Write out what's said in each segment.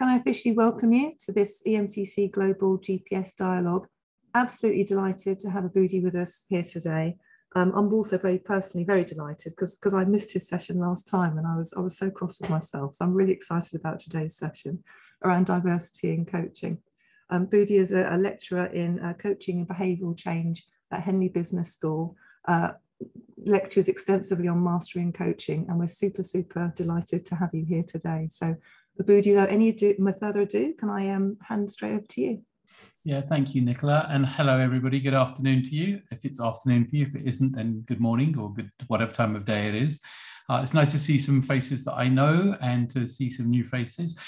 can I officially welcome you to this EMTC Global GPS Dialogue? Absolutely delighted to have Aboodi with us here today. I'm also personally very delighted because I missed his session last time and I was so cross with myself. So I'm really excited about today's session around diversity in coaching. Aboodi is a lecturer in coaching and behavioural change at Henley Business School, lectures extensively on mastering coaching, and we're super delighted to have you here today. So Aboodi, without further ado, can I hand straight over to you? Yeah, thank you, Nicola, and hello everybody. Good afternoon to you. If it's afternoon for you, if it isn't, then good morning or good whatever time of day it is. It's nice to see some faces that I know and to see some new faces.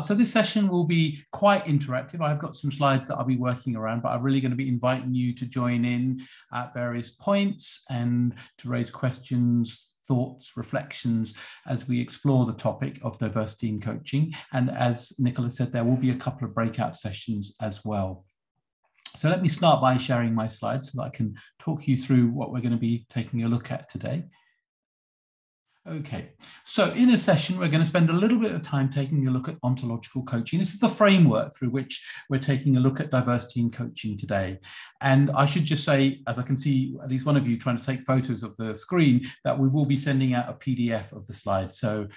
So this session will be quite interactive. I've got some slides that I'll be working around, but I'm really going to be inviting you to join in at various points and to raise questions, thoughts, reflections as we explore the topic of diversity in coaching. And as Nicola said, there will be a couple of breakout sessions as well. So let me start by sharing my slides so that I can talk you through what we're going to be taking a look at today. Okay, so in a session, we're going to spend a little bit of time taking a look at ontological coaching. This is the framework through which we're taking a look at diversity in coaching today. And I should just say, as I can see at least one of you trying to take photos of the screen, that we will be sending out a PDF of the slides. So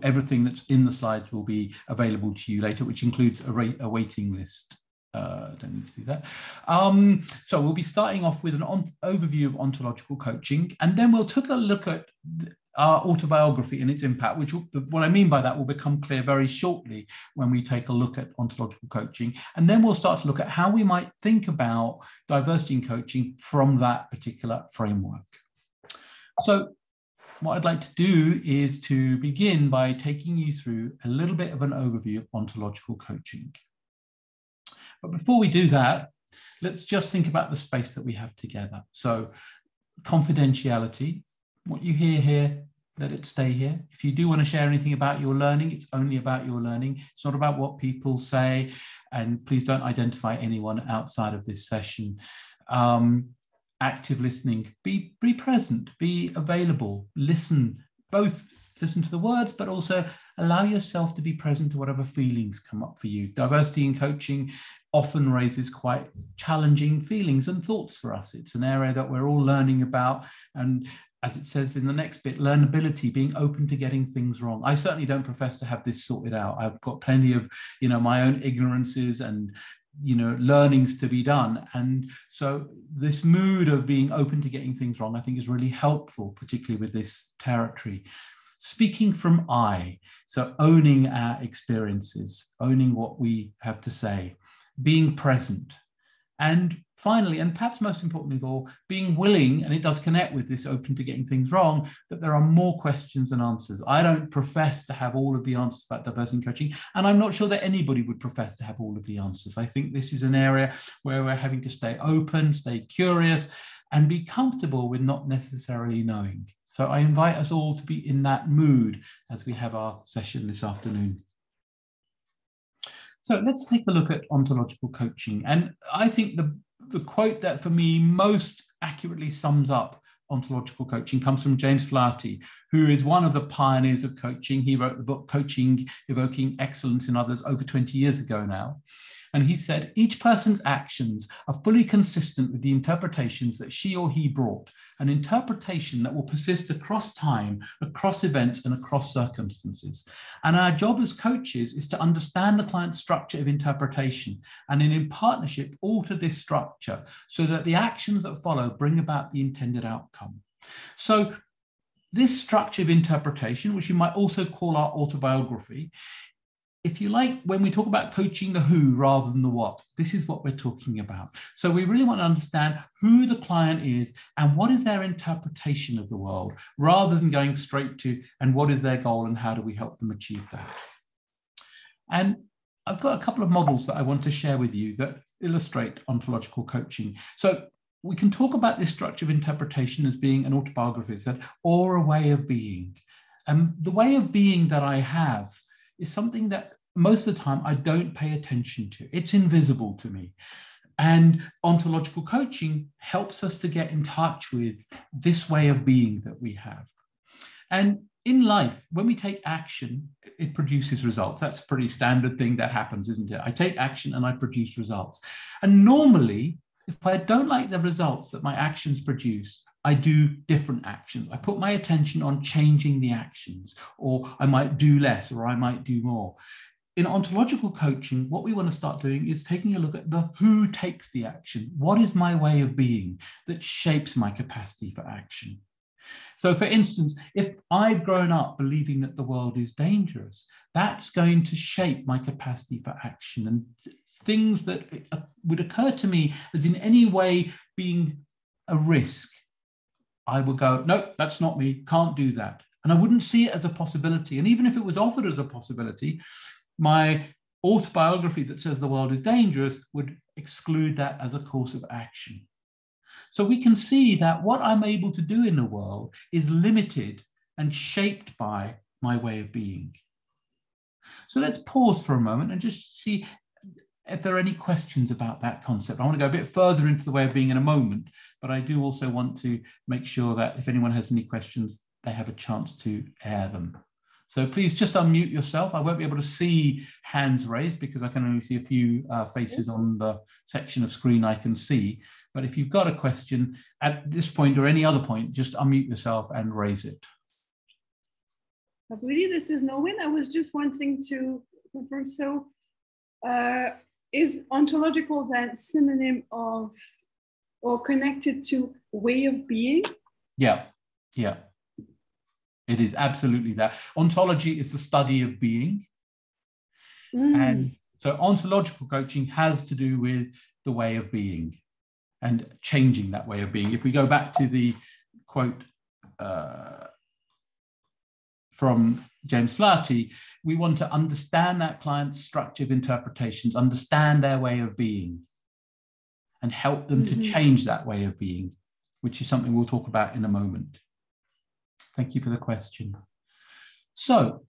everything that's in the slides will be available to you later, which includes a waiting list. Don't need to do that. So we'll be starting off with an overview of ontological coaching, and then we'll take a look at our autobiography and its impact, which what I mean by that will become clear very shortly when we take a look at ontological coaching. And then we'll start to look at how we might think about diversity in coaching from that particular framework. So what I'd like to do is to begin by taking you through a little bit of an overview of ontological coaching. But before we do that, let's just think about the space that we have together. So confidentiality, what you hear here, let it stay here. If you do want to share anything about your learning, it's only about your learning. It's not about what people say, and please don't identify anyone outside of this session. Active listening, be present, be available, listen, both listen to the words, but also allow yourself to be present to whatever feelings come up for you. Diversity in coaching often raises quite challenging feelings and thoughts for us. It's an area that we're all learning about, and as it says in the next bit, learnability, being open to getting things wrong. I certainly don't profess to have this sorted out. I've got plenty of, my own ignorances and, learnings to be done. And so this mood of being open to getting things wrong, I think is really helpful, particularly with this territory. Speaking from I, so owning our experiences, owning what we have to say, being present. And finally, and perhaps most importantly of all, being willing, and it does connect with this open to getting things wrong, that there are more questions than answers. I don't profess to have all of the answers about diversity in coaching, and I'm not sure that anybody would profess to have all of the answers. I think this is an area where we're having to stay open, stay curious, and be comfortable with not necessarily knowing. So I invite us all to be in that mood as we have our session this afternoon. So let's take a look at ontological coaching. And I think the quote that for me most accurately sums up ontological coaching comes from James Flaherty, who is one of the pioneers of coaching. He wrote the book Coaching, Evoking Excellence in Others over 20 years ago now. And he said, each person's actions are fully consistent with the interpretations that she or he brought, an interpretation that will persist across time, across events, and across circumstances. And our job as coaches is to understand the client's structure of interpretation and in partnership alter this structure so that the actions that follow bring about the intended outcome. So this structure of interpretation, which you might also call our autobiography, if you like, when we talk about coaching the who rather than the what, this is what we're talking about. So we really want to understand who the client is and what is their interpretation of the world, rather than going straight to, and what is their goal and how do we help them achieve that? And I've got a couple of models that I want to share with you that illustrate ontological coaching. So we can talk about this structure of interpretation as being an autobiography, or a way of being. And the way of being that I have is something that most of the time I don't pay attention to. It's invisible to me. And ontological coaching helps us to get in touch with this way of being that we have. And in life, when we take action, it produces results. That's a pretty standard thing that happens, isn't it? I take action and I produce results. And normally, if I don't like the results that my actions produce, I do different actions. I put my attention on changing the actions, or I might do less, or I might do more. In ontological coaching, what we want to start doing is taking a look at the who takes the action. What is my way of being that shapes my capacity for action? So, for instance, if I've grown up believing that the world is dangerous, that's going to shape my capacity for action. And things that would occur to me as in any way being a risk, I would go, no, that's not me, can't do that. And I wouldn't see it as a possibility. And even if it was offered as a possibility, my autobiography that says the world is dangerous would exclude that as a course of action. So we can see that what I'm able to do in the world is limited and shaped by my way of being. So let's pause for a moment and just see if there are any questions about that concept. I want to go a bit further into the way of being in a moment, but I do also want to make sure that if anyone has any questions, they have a chance to air them. So please just unmute yourself. I won't be able to see hands raised because I can only see a few faces on the section of screen I can see. But if you've got a question at this point or any other point, just unmute yourself and raise it. Aboodi, this is Norwin. I was just wanting to confirm. So is ontological then synonym of or connected to way of being? Yeah, yeah. It is absolutely that. Ontology is the study of being. And so ontological coaching has to do with the way of being and changing that way of being. If we go back to the quote from James Flaherty, we want to understand that client's structure of interpretations, understand their way of being, and help them to change that way of being, which is something we'll talk about in a moment. Thank you for the question. So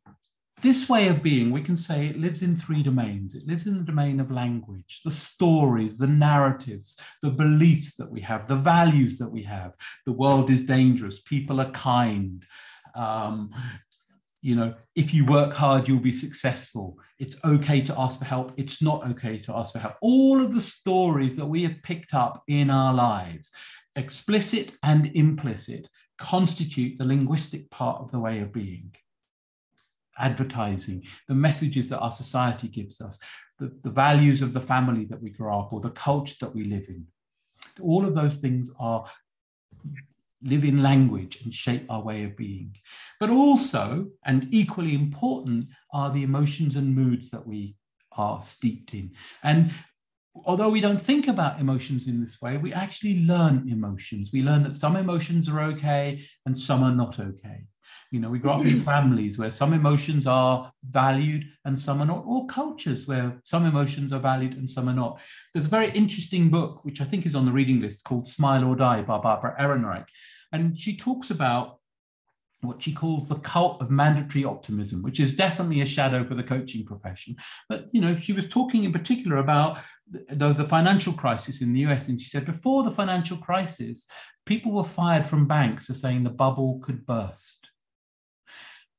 this way of being, we can say it lives in three domains. It lives in the domain of language, the stories, the narratives, the beliefs that we have, the values that we have. The world is dangerous. People are kind. You know, if you work hard, you'll be successful. It's okay to ask for help. It's not okay to ask for help. All of the stories that we have picked up in our lives, explicit and implicit, constitute the linguistic part of the way of being. Advertising, the messages that our society gives us, the values of the family that we grow up, or the culture that we live in. All of those things live in language and shape our way of being. But also, and equally important, are the emotions and moods that we are steeped in. And although we don't think about emotions in this way, we actually learn emotions. We learn that some emotions are okay and some are not okay. You know, we grow up in families where some emotions are valued and some are not, or cultures where some emotions are valued and some are not. There's a very interesting book, which I think is on the reading list, called Smile or Die by Barbara Ehrenreich. And she talks about what she calls the cult of mandatory optimism, which is definitely a shadow for the coaching profession. But, you know, she was talking in particular about the financial crisis in the US. And she said before the financial crisis, people were fired from banks for saying the bubble could burst.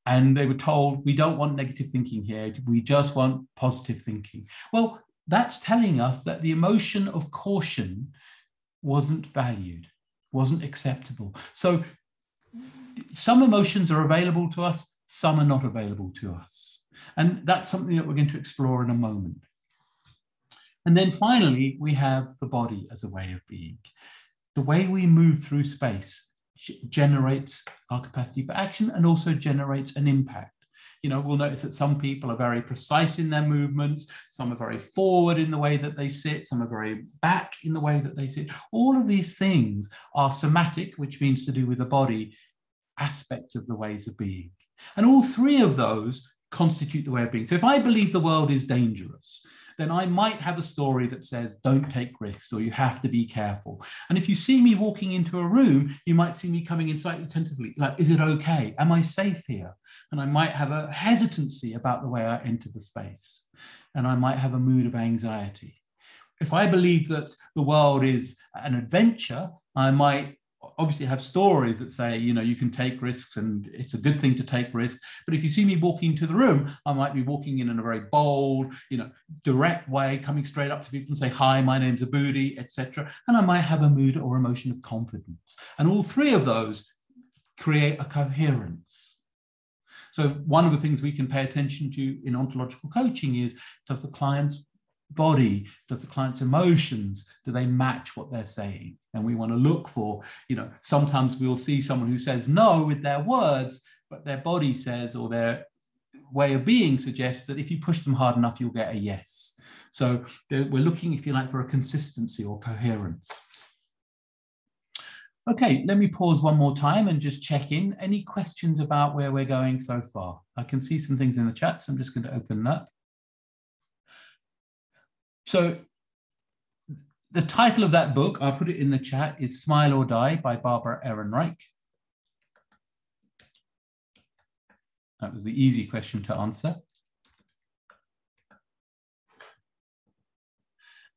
And they were told, we don't want negative thinking here. We just want positive thinking. Well, that's telling us that the emotion of caution wasn't valued, wasn't acceptable. So some emotions are available to us, some are not available to us. And that's something that we're going to explore in a moment. And then finally, we have the body as a way of being. The way we move through space generates our capacity for action and also generates an impact. You know, we'll notice that some people are very precise in their movements, some are very forward in the way that they sit, some are very back in the way that they sit. All of these things are somatic, which means to do with the body, aspects of the ways of being. And all three of those constitute the way of being. So if I believe the world is dangerous, then I might have a story that says, don't take risks, or you have to be careful. And if you see me walking into a room, you might see me coming in slightly tentatively, like, is it okay? Am I safe here? And I might have a hesitancy about the way I enter the space. And I might have a mood of anxiety. If I believe that the world is an adventure, I might obviously have stories that say, you know, you can take risks and it's a good thing to take risks. But if you see me walking into the room, I might be walking in a very bold, you know, direct way, coming straight up to people and say, hi, my name's Aboodi, etc. And I might have a mood or emotion of confidence. And all three of those create a coherence. So one of the things we can pay attention to in ontological coaching is, does the client's body, does the client's emotions, do they match what they're saying? And we want to look for, you know, sometimes we'll see someone who says no with their words, but their body says, or their way of being suggests that if you push them hard enough, you'll get a yes. So we're looking, if you like, for a consistency or coherence. Okay, let me pause one more time and just check in. Any questions about where we're going so far? I can see some things in the chat, so I'm just going to open that. So the title of that book, I'll put it in the chat, is Smile or Die by Barbara Ehrenreich. That was the easy question to answer.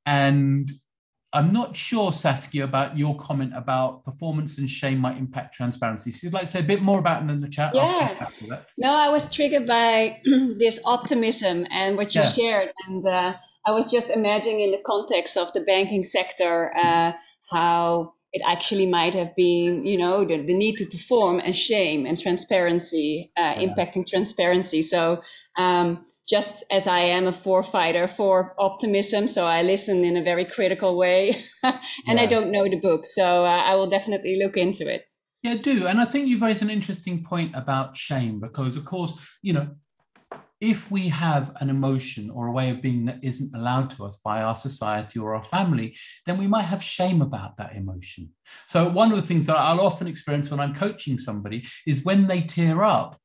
And I'm not sure, Saskia, about your comment about performance and shame might impact transparency. So you'd like to say a bit more about it in the chat? Yeah. No, I was triggered by this optimism and what you shared. And I was just imagining in the context of the banking sector, how it actually might have been, you know, the need to perform and shame and transparency, impacting transparency. So just as I am a forefighter for optimism, so I listen in a very critical way, and I don't know the book, so I will definitely look into it. Yeah, do. And I think you've raised an interesting point about shame, because of course, you know, if we have an emotion or a way of being that isn't allowed to us by our society or our family, then we might have shame about that emotion. So one of the things that I'll often experience when I'm coaching somebody is when they tear up,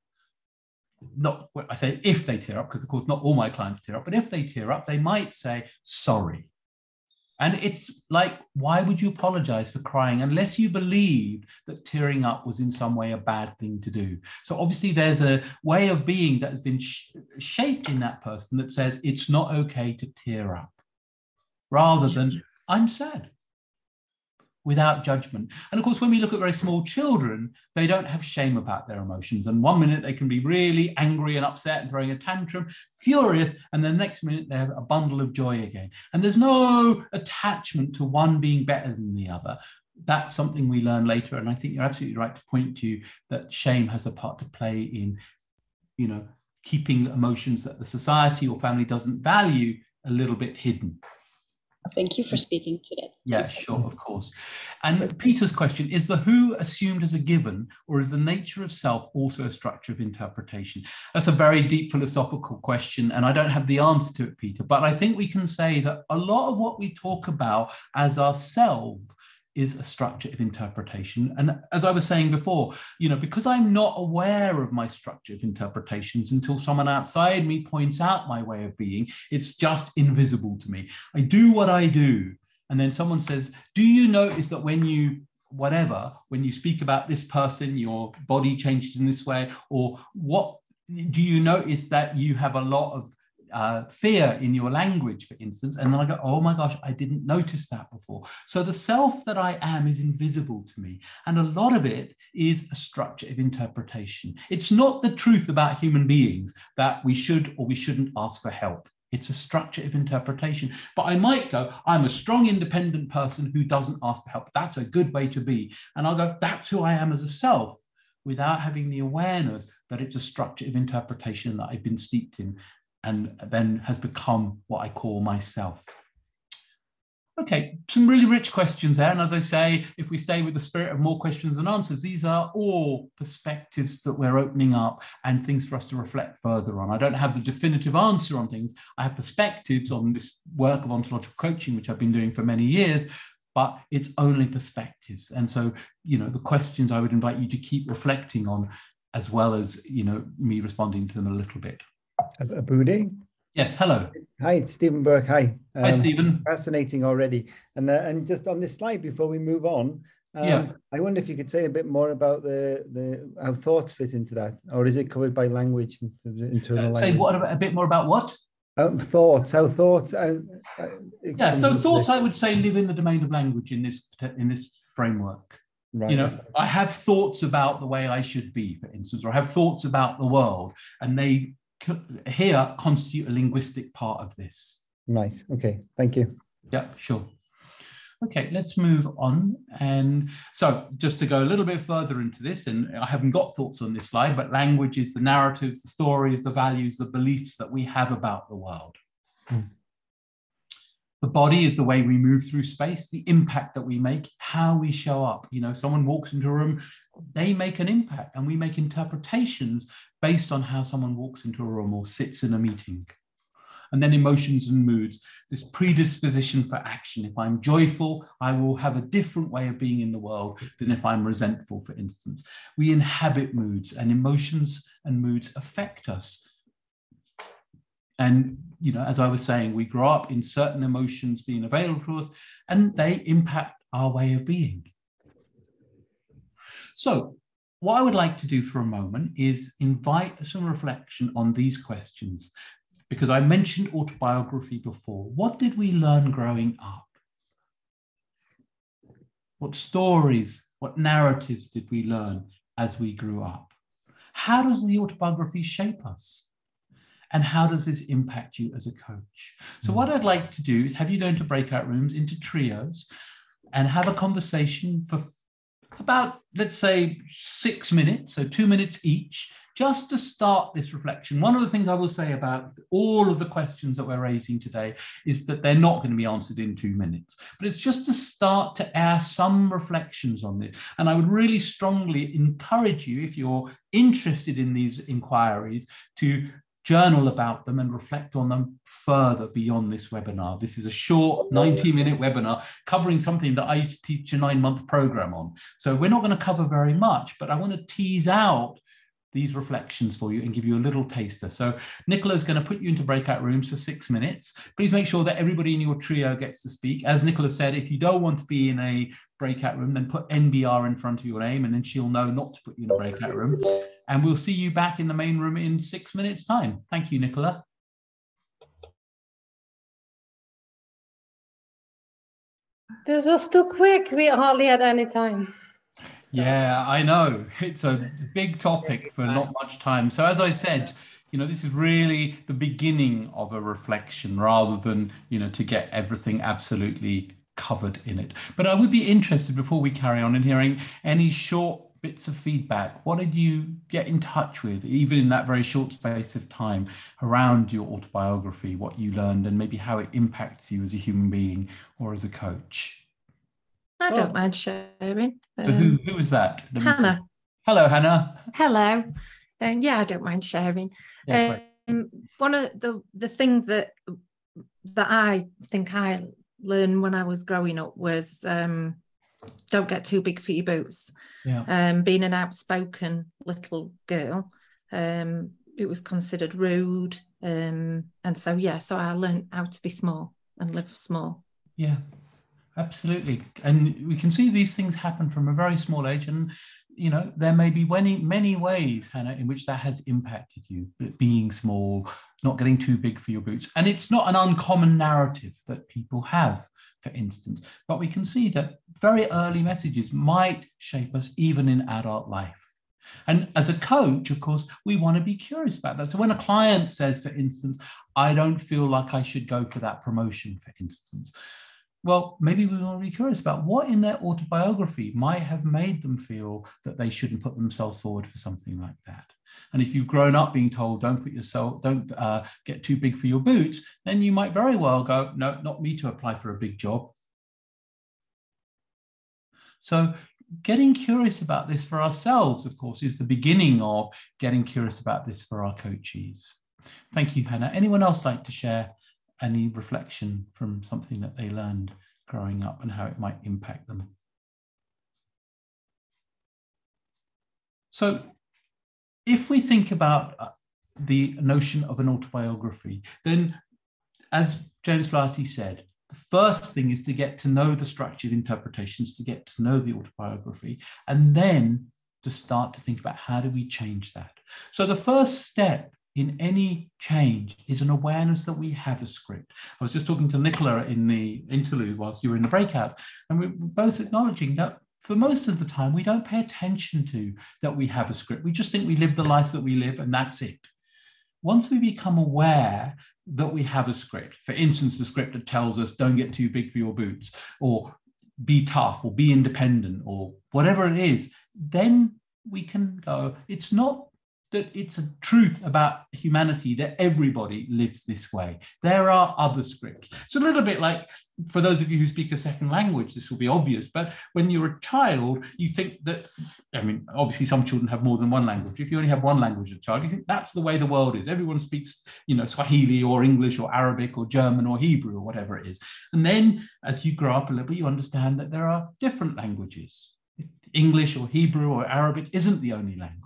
not, I say if they tear up, because of course not all my clients tear up, but if they tear up, they might say, sorry. And it's like, why would you apologize for crying unless you believed that tearing up was in some way a bad thing to do? So obviously there's a way of being that has been shaped in that person that says it's not okay to tear up, rather than I'm sad, without judgment. And of course, when we look at very small children, they don't have shame about their emotions. And one minute they can be really angry and upset and throwing a tantrum, furious, and the next minute they have a bundle of joy again. And there's no attachment to one being better than the other. That's something we learn later. And I think you're absolutely right to point to that shame has a part to play in, you know, keeping emotions that the society or family doesn't value a little bit hidden. Thank you for speaking to that. Yeah, sure, of course. And Peter's question, is the who assumed as a given, or is the nature of self also a structure of interpretation? That's a very deep philosophical question, and I don't have the answer to it, Peter, but I think we can say that a lot of what we talk about as ourself is a structure of interpretation. And as I was saying before, you know, because I'm not aware of my structure of interpretations until someone outside me points out my way of being, it's just invisible to me. I do what I do. And then someone says, do you notice that when you, whatever, when you speak about this person, your body changes in this way? Or what, do you notice that you have a lot of fear in your language, for instance? And then I go, oh my gosh, I didn't notice that before. So the self that I am is invisible to me. And a lot of it is a structure of interpretation. It's not the truth about human beings that we should or we shouldn't ask for help. It's a structure of interpretation. But I might go, I'm a strong, independent person who doesn't ask for help. That's a good way to be. And I'll go, that's who I am as a self, without having the awareness that it's a structure of interpretation that I've been steeped in, and then has become what I call myself. Okay, some really rich questions there. And as I say, if we stay with the spirit of more questions than answers, these are all perspectives that we're opening up and things for us to reflect further on. I don't have the definitive answer on things. I have perspectives on this work of ontological coaching, which I've been doing for many years, but it's only perspectives. And so, you know, the questions I would invite you to keep reflecting on, as well as, you know, me responding to them a little bit. Aboodi? Yes, hello. Hi, it's Stephen Burke. Hi. Hi, Stephen. Fascinating already. And just on this slide, before we move on, I wonder if you could say a bit more about how thoughts fit into that, or is it covered by language, internal language? Say what, a bit more about what? Thoughts, how thoughts. So thoughts, I would say, live in the domain of language in this framework. Right. You know, I have thoughts about the way I should be, for instance, or I have thoughts about the world, and they here constitute a linguistic part of this. Nice. Okay. Thank you. Yeah, sure. Okay, let's move on. And so just to go a little bit further into this, and I haven't got thoughts on this slide, but language is the narratives, the stories, the values, the beliefs that we have about the world. The body is the way we move through space, the impact that we make, how we show up. You know, someone walks into a room, they make an impact, and we make interpretations based on how someone walks into a room or sits in a meeting. And then emotions and moods, this predisposition for action. If I'm joyful, I will have a different way of being in the world than if I'm resentful, for instance. We inhabit moods, and emotions and moods affect us. And, you know, as I was saying, we grow up in certain emotions being available to us, and they impact our way of being. So what I would like to do for a moment is invite some reflection on these questions. Because I mentioned autobiography before. What did we learn growing up? What stories, what narratives did we learn as we grew up? How does the autobiography shape us? And how does this impact you as a coach? So what I'd like to do is have you go into breakout rooms, into trios, and have a conversation for about, let's say, 6 minutes, so 2 minutes each, just to start this reflection. One of the things I will say about all of the questions that we're raising today is that they're not going to be answered in 2 minutes, but it's just to start to air some reflections on this. And I would really strongly encourage you, if you're interested in these inquiries, to journal about them and reflect on them further beyond this webinar. This is a short 90-minute webinar covering something that I teach a 9-month program on. So we're not going to cover very much, but I want to tease out these reflections for you and give you a little taster. So Nicola is going to put you into breakout rooms for 6 minutes. Please make sure that everybody in your trio gets to speak. As Nicola said, if you don't want to be in a breakout room, then put NBR in front of your name, and then she'll know not to put you in a breakout room. And we'll see you back in the main room in 6 minutes' time. Thank you, Nicola. This was too quick. We hardly had any time. Yeah, I know. It's a big topic for not much time. So as I said, you know, this is really the beginning of a reflection rather than, you know, to get everything absolutely covered in it. But I would be interested, before we carry on, in hearing any short bits of feedback. What did you get in touch with, even in that very short space of time, around your autobiography, what you learned, and maybe how it impacts you as a human being or as a coach? I don't mind sharing. So who is that? Hannah. Hello, Hannah. Hello. Yeah, I don't mind sharing. Yeah, one of the thing that I think I learned when I was growing up was don't get too big for your boots. Yeah. Being an outspoken little girl, it was considered rude. And so I learned how to be small and live small. Yeah. Absolutely. And we can see these things happen from a very small age. And, you know, there may be many ways, Hannah, in which that has impacted you, being small, not getting too big for your boots. And it's not an uncommon narrative that people have, for instance. But we can see that very early messages might shape us even in adult life. And as a coach, of course, we want to be curious about that. So when a client says, for instance, I don't feel like I should go for that promotion, for instance, well, maybe we want to be curious about what in their autobiography might have made them feel that they shouldn't put themselves forward for something like that. And if you've grown up being told, don't get too big for your boots, then you might very well go, no, not me to apply for a big job. So getting curious about this for ourselves, of course, is the beginning of getting curious about this for our coachees. Thank you, Hannah. Anyone else like to share any reflection from something that they learned growing up and how it might impact them? So if we think about the notion of an autobiography, then as James Flaherty said, the first thing is to get to know the structured interpretations, to get to know the autobiography, and then to start to think about how do we change that. So the first step in any change is an awareness that we have a script. I was just talking to Nicola in the interlude whilst you were in the breakout, and we were both acknowledging that for most of the time, we don't pay attention to that we have a script. We just think we live the life that we live and that's it. Once we become aware that we have a script, for instance, the script that tells us don't get too big for your boots, or be tough, or be independent, or whatever it is, then we can go, it's not that it's a truth about humanity that everybody lives this way. There are other scripts. It's a little bit like, for those of you who speak a second language, this will be obvious, but when you're a child, you think that, I mean, obviously some children have more than one language. If you only have one language as a child, you think that's the way the world is. Everyone speaks, you know, Swahili or English or Arabic or German or Hebrew or whatever it is. And then as you grow up a little bit, you understand that there are different languages. English or Hebrew or Arabic isn't the only language.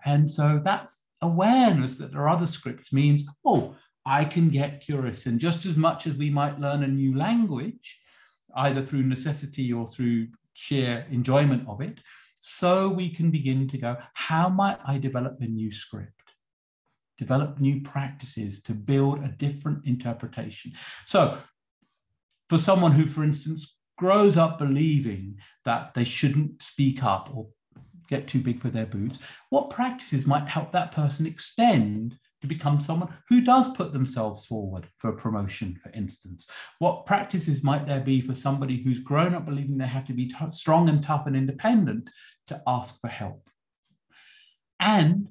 And so that's awareness that there are other scripts means, oh, I can get curious. And just as much as we might learn a new language, either through necessity or through sheer enjoyment of it, so we can begin to go, how might I develop a new script? Develop new practices to build a different interpretation. So for someone who, for instance, grows up believing that they shouldn't speak up or get too big for their boots, what practices might help that person extend to become someone who does put themselves forward for a promotion, for instance? What practices might there be for somebody who's grown up believing they have to be strong and tough and independent to ask for help? And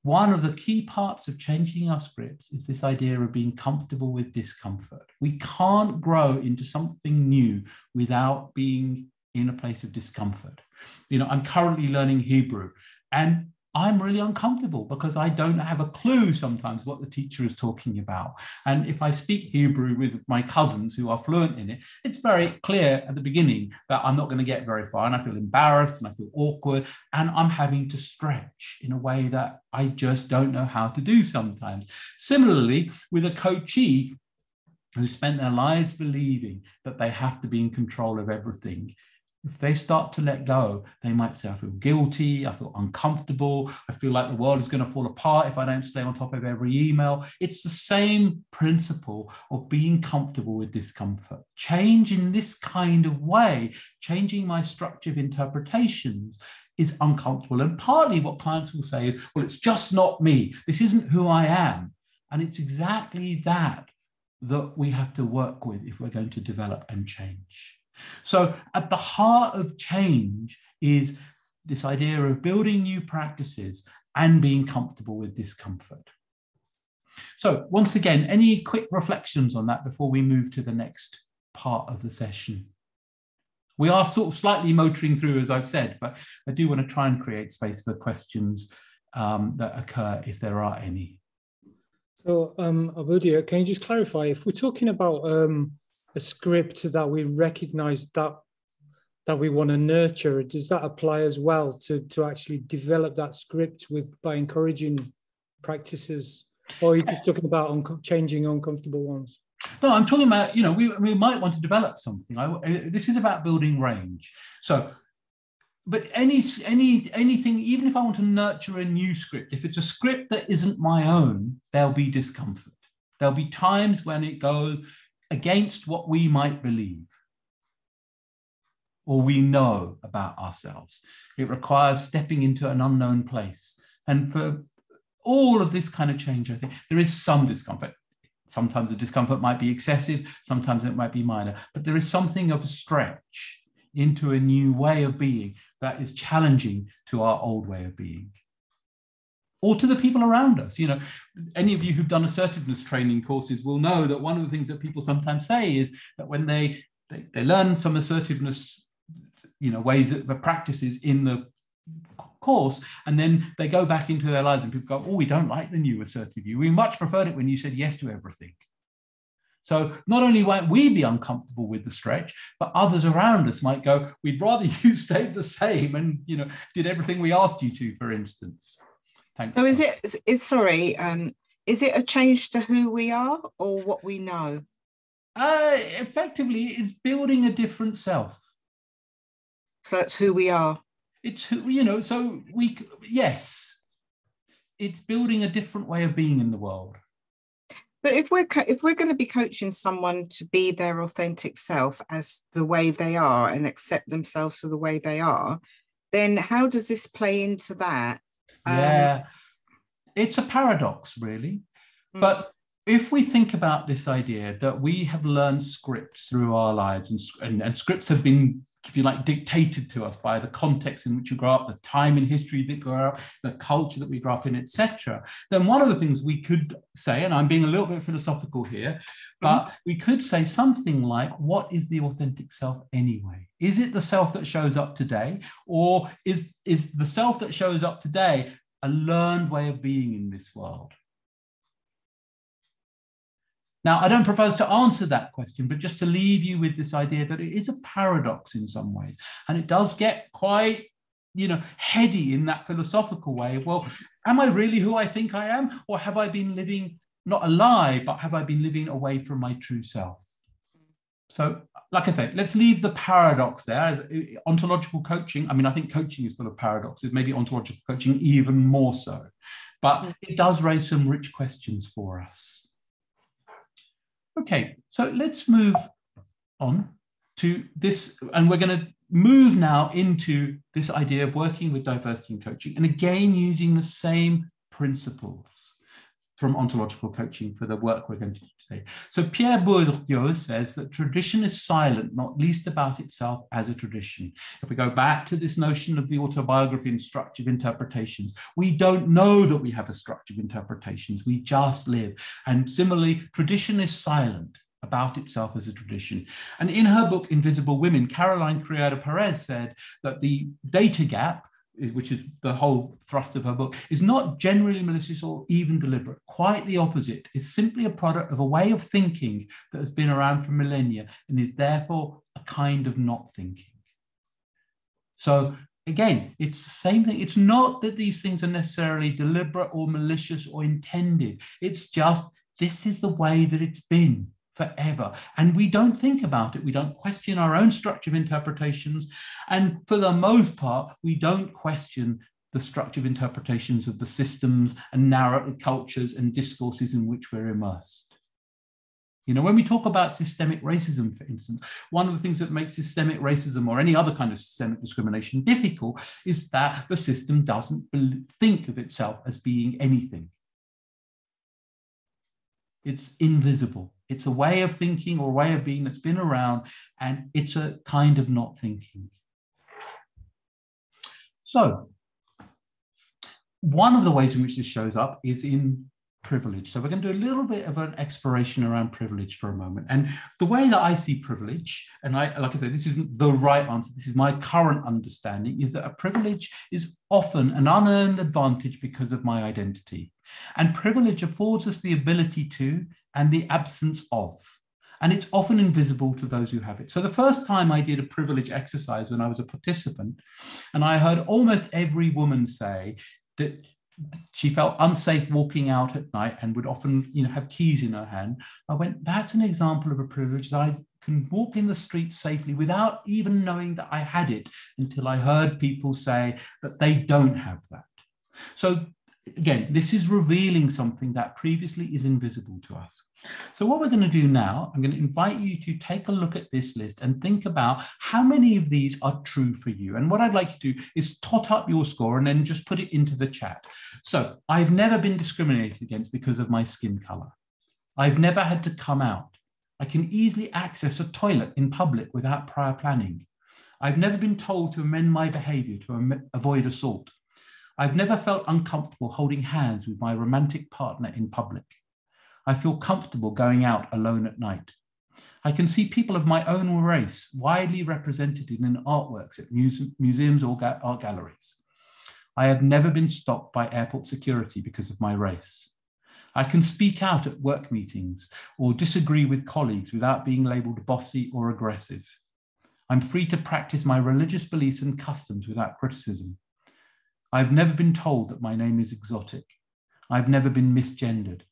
one of the key parts of changing our scripts is this idea of being comfortable with discomfort. We can't grow into something new without being in a place of discomfort. You know, I'm currently learning Hebrew and I'm really uncomfortable because I don't have a clue sometimes what the teacher is talking about. And if I speak Hebrew with my cousins who are fluent in it, it's very clear at the beginning that I'm not going to get very far, and I feel embarrassed and I feel awkward and I'm having to stretch in a way that I just don't know how to do sometimes. Similarly, with a coachee who spent their lives believing that they have to be in control of everything, if they start to let go, they might say, I feel guilty, I feel uncomfortable, I feel like the world is going to fall apart if I don't stay on top of every email. It's the same principle of being comfortable with discomfort. Change in this kind of way, changing my structure of interpretations, is uncomfortable. And partly what clients will say is, well, it's just not me. This isn't who I am. And it's exactly that we have to work with if we're going to develop and change. So at the heart of change is this idea of building new practices and being comfortable with discomfort. So once again, any quick reflections on that before we move to the next part of the session? We are sort of slightly motoring through, as I've said, but I do want to try and create space for questions that occur if there are any. So Aboodi, can you just clarify, if we're talking about a script that we recognize that we want to nurture, does that apply as well to actually develop that script by encouraging practices, or are you just talking about changing uncomfortable ones? No, I'm talking about, you know, we might want to develop something. This is about building range. So, but anything, even if I want to nurture a new script, if it's a script that isn't my own, there'll be discomfort. There'll be times when it goes against what we might believe or we know about ourselves. It requires stepping into an unknown place. And for all of this kind of change, I think there is some discomfort. Sometimes the discomfort might be excessive, sometimes it might be minor, but there is something of a stretch into a new way of being that is challenging to our old way of being. Or to the people around us. You know, any of you who've done assertiveness training courses will know that one of the things that people sometimes say is that when they learn some assertiveness, you know, ways of practices in the course, and then they go back into their lives and people go, oh, we don't like the new assertive you. We much preferred it when you said yes to everything. So not only might we be uncomfortable with the stretch, but others around us might go, we'd rather you stayed the same and, you know, did everything we asked you to, for instance. Thanks. So is it a change to who we are or what we know? Effectively, it's building a different self. So that's who we are. It's who, you know, so yes, it's building a different way of being in the world. But if we're going to be coaching someone to be their authentic self as the way they are and accept themselves for the way they are, then how does this play into that? Yeah, it's a paradox, really. But if we think about this idea that we have learned scripts through our lives, and scripts have been, if you like, dictated to us by the context in which you grow up, the time in history that you grow up, the culture that we grow up in, etc., then one of the things we could say, and I'm being a little bit philosophical here, but we could say something like, what is the authentic self anyway? Is it the self that shows up today, or is the self that shows up today a learned way of being in this world? Now, I don't propose to answer that question, but just to leave you with this idea that it is a paradox in some ways. And it does get quite, heady in that philosophical way. Well, am I really who I think I am? Or have I been living, not a lie, but have I been living away from my true self? So, like I said, let's leave the paradox there. As ontological coaching, I think coaching is full of paradoxes, maybe ontological coaching even more so. But it does raise some rich questions for us. Okay, so let's move on to this, and we're going to move now into this idea of working with diversity in coaching, and again using the same principles from ontological coaching for the work we're going to do today. So Pierre Bourdieu says that tradition is silent, not least about itself as a tradition. If we go back to this notion of the autobiography and structure of interpretations, we don't know that we have a structure of interpretations, we just live. And similarly, tradition is silent about itself as a tradition. And in her book, Invisible Women, Caroline Criado Perez said that the data gap, which is the whole thrust of her book, is not generally malicious or even deliberate. Quite the opposite. It's simply a product of a way of thinking that has been around for millennia and is therefore a kind of not thinking. So again, it's the same thing. It's not that these things are necessarily deliberate or malicious or intended. It's just, this is the way that it's been forever. And we don't think about it. We don't question our own structure of interpretations. And for the most part, we don't question the structure of interpretations of the systems and narrative cultures and discourses in which we're immersed. When we talk about systemic racism, for instance, one of the things that makes systemic racism or any other kind of systemic discrimination difficult is that the system doesn't think of itself as being anything. It's invisible. It's a way of thinking or a way of being that's been around, and it's a kind of not thinking. So, one of the ways in which this shows up is in privilege. So we're going to do a little bit of an exploration around privilege for a moment. And the way that I see privilege, and like I said, this isn't the right answer, this is my current understanding, is that a privilege is often an unearned advantage because of my identity. And privilege affords us the ability to and the absence of. And it's often invisible to those who have it. So the first time I did a privilege exercise when I was a participant, and I heard almost every woman say that she felt unsafe walking out at night and would often, have keys in her hand. I went, that's an example of a privilege that I can walk in the street safely without even knowing that I had it until I heard people say that they don't have that. So again, this is revealing something that previously is invisible to us. So what we're going to do now, I'm going to invite you to take a look at this list and think about how many of these are true for you. And what I'd like you to do is tot up your score and then just put it into the chat. So I've never been discriminated against because of my skin color. I've never had to come out. I can easily access a toilet in public without prior planning. I've never been told to amend my behavior to avoid assault. I've never felt uncomfortable holding hands with my romantic partner in public. I feel comfortable going out alone at night. I can see people of my own race widely represented in artworks at museums or art galleries. I have never been stopped by airport security because of my race. I can speak out at work meetings or disagree with colleagues without being labeled bossy or aggressive. I'm free to practice my religious beliefs and customs without criticism. I've never been told that my name is exotic. I've never been misgendered.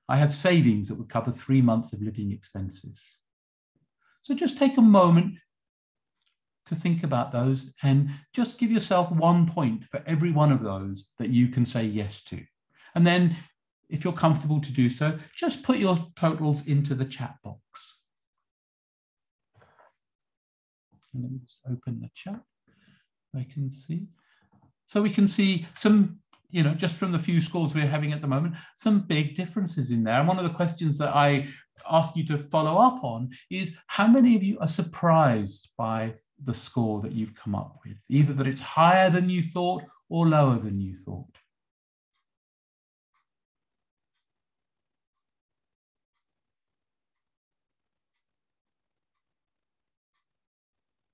I have savings that would cover 3 months of living expenses. So just take a moment to think about those and just give yourself 1 point for every one of those that you can say yes to. And then if you're comfortable to do so, just put your totals into the chat box. And let me just open the chat. I can see. So we can see some, just from the few scores we're having at the moment, some big differences in there. And one of the questions that I ask you to follow up on is, how many of you are surprised by the score that you've come up with? Either that it's higher than you thought or lower than you thought.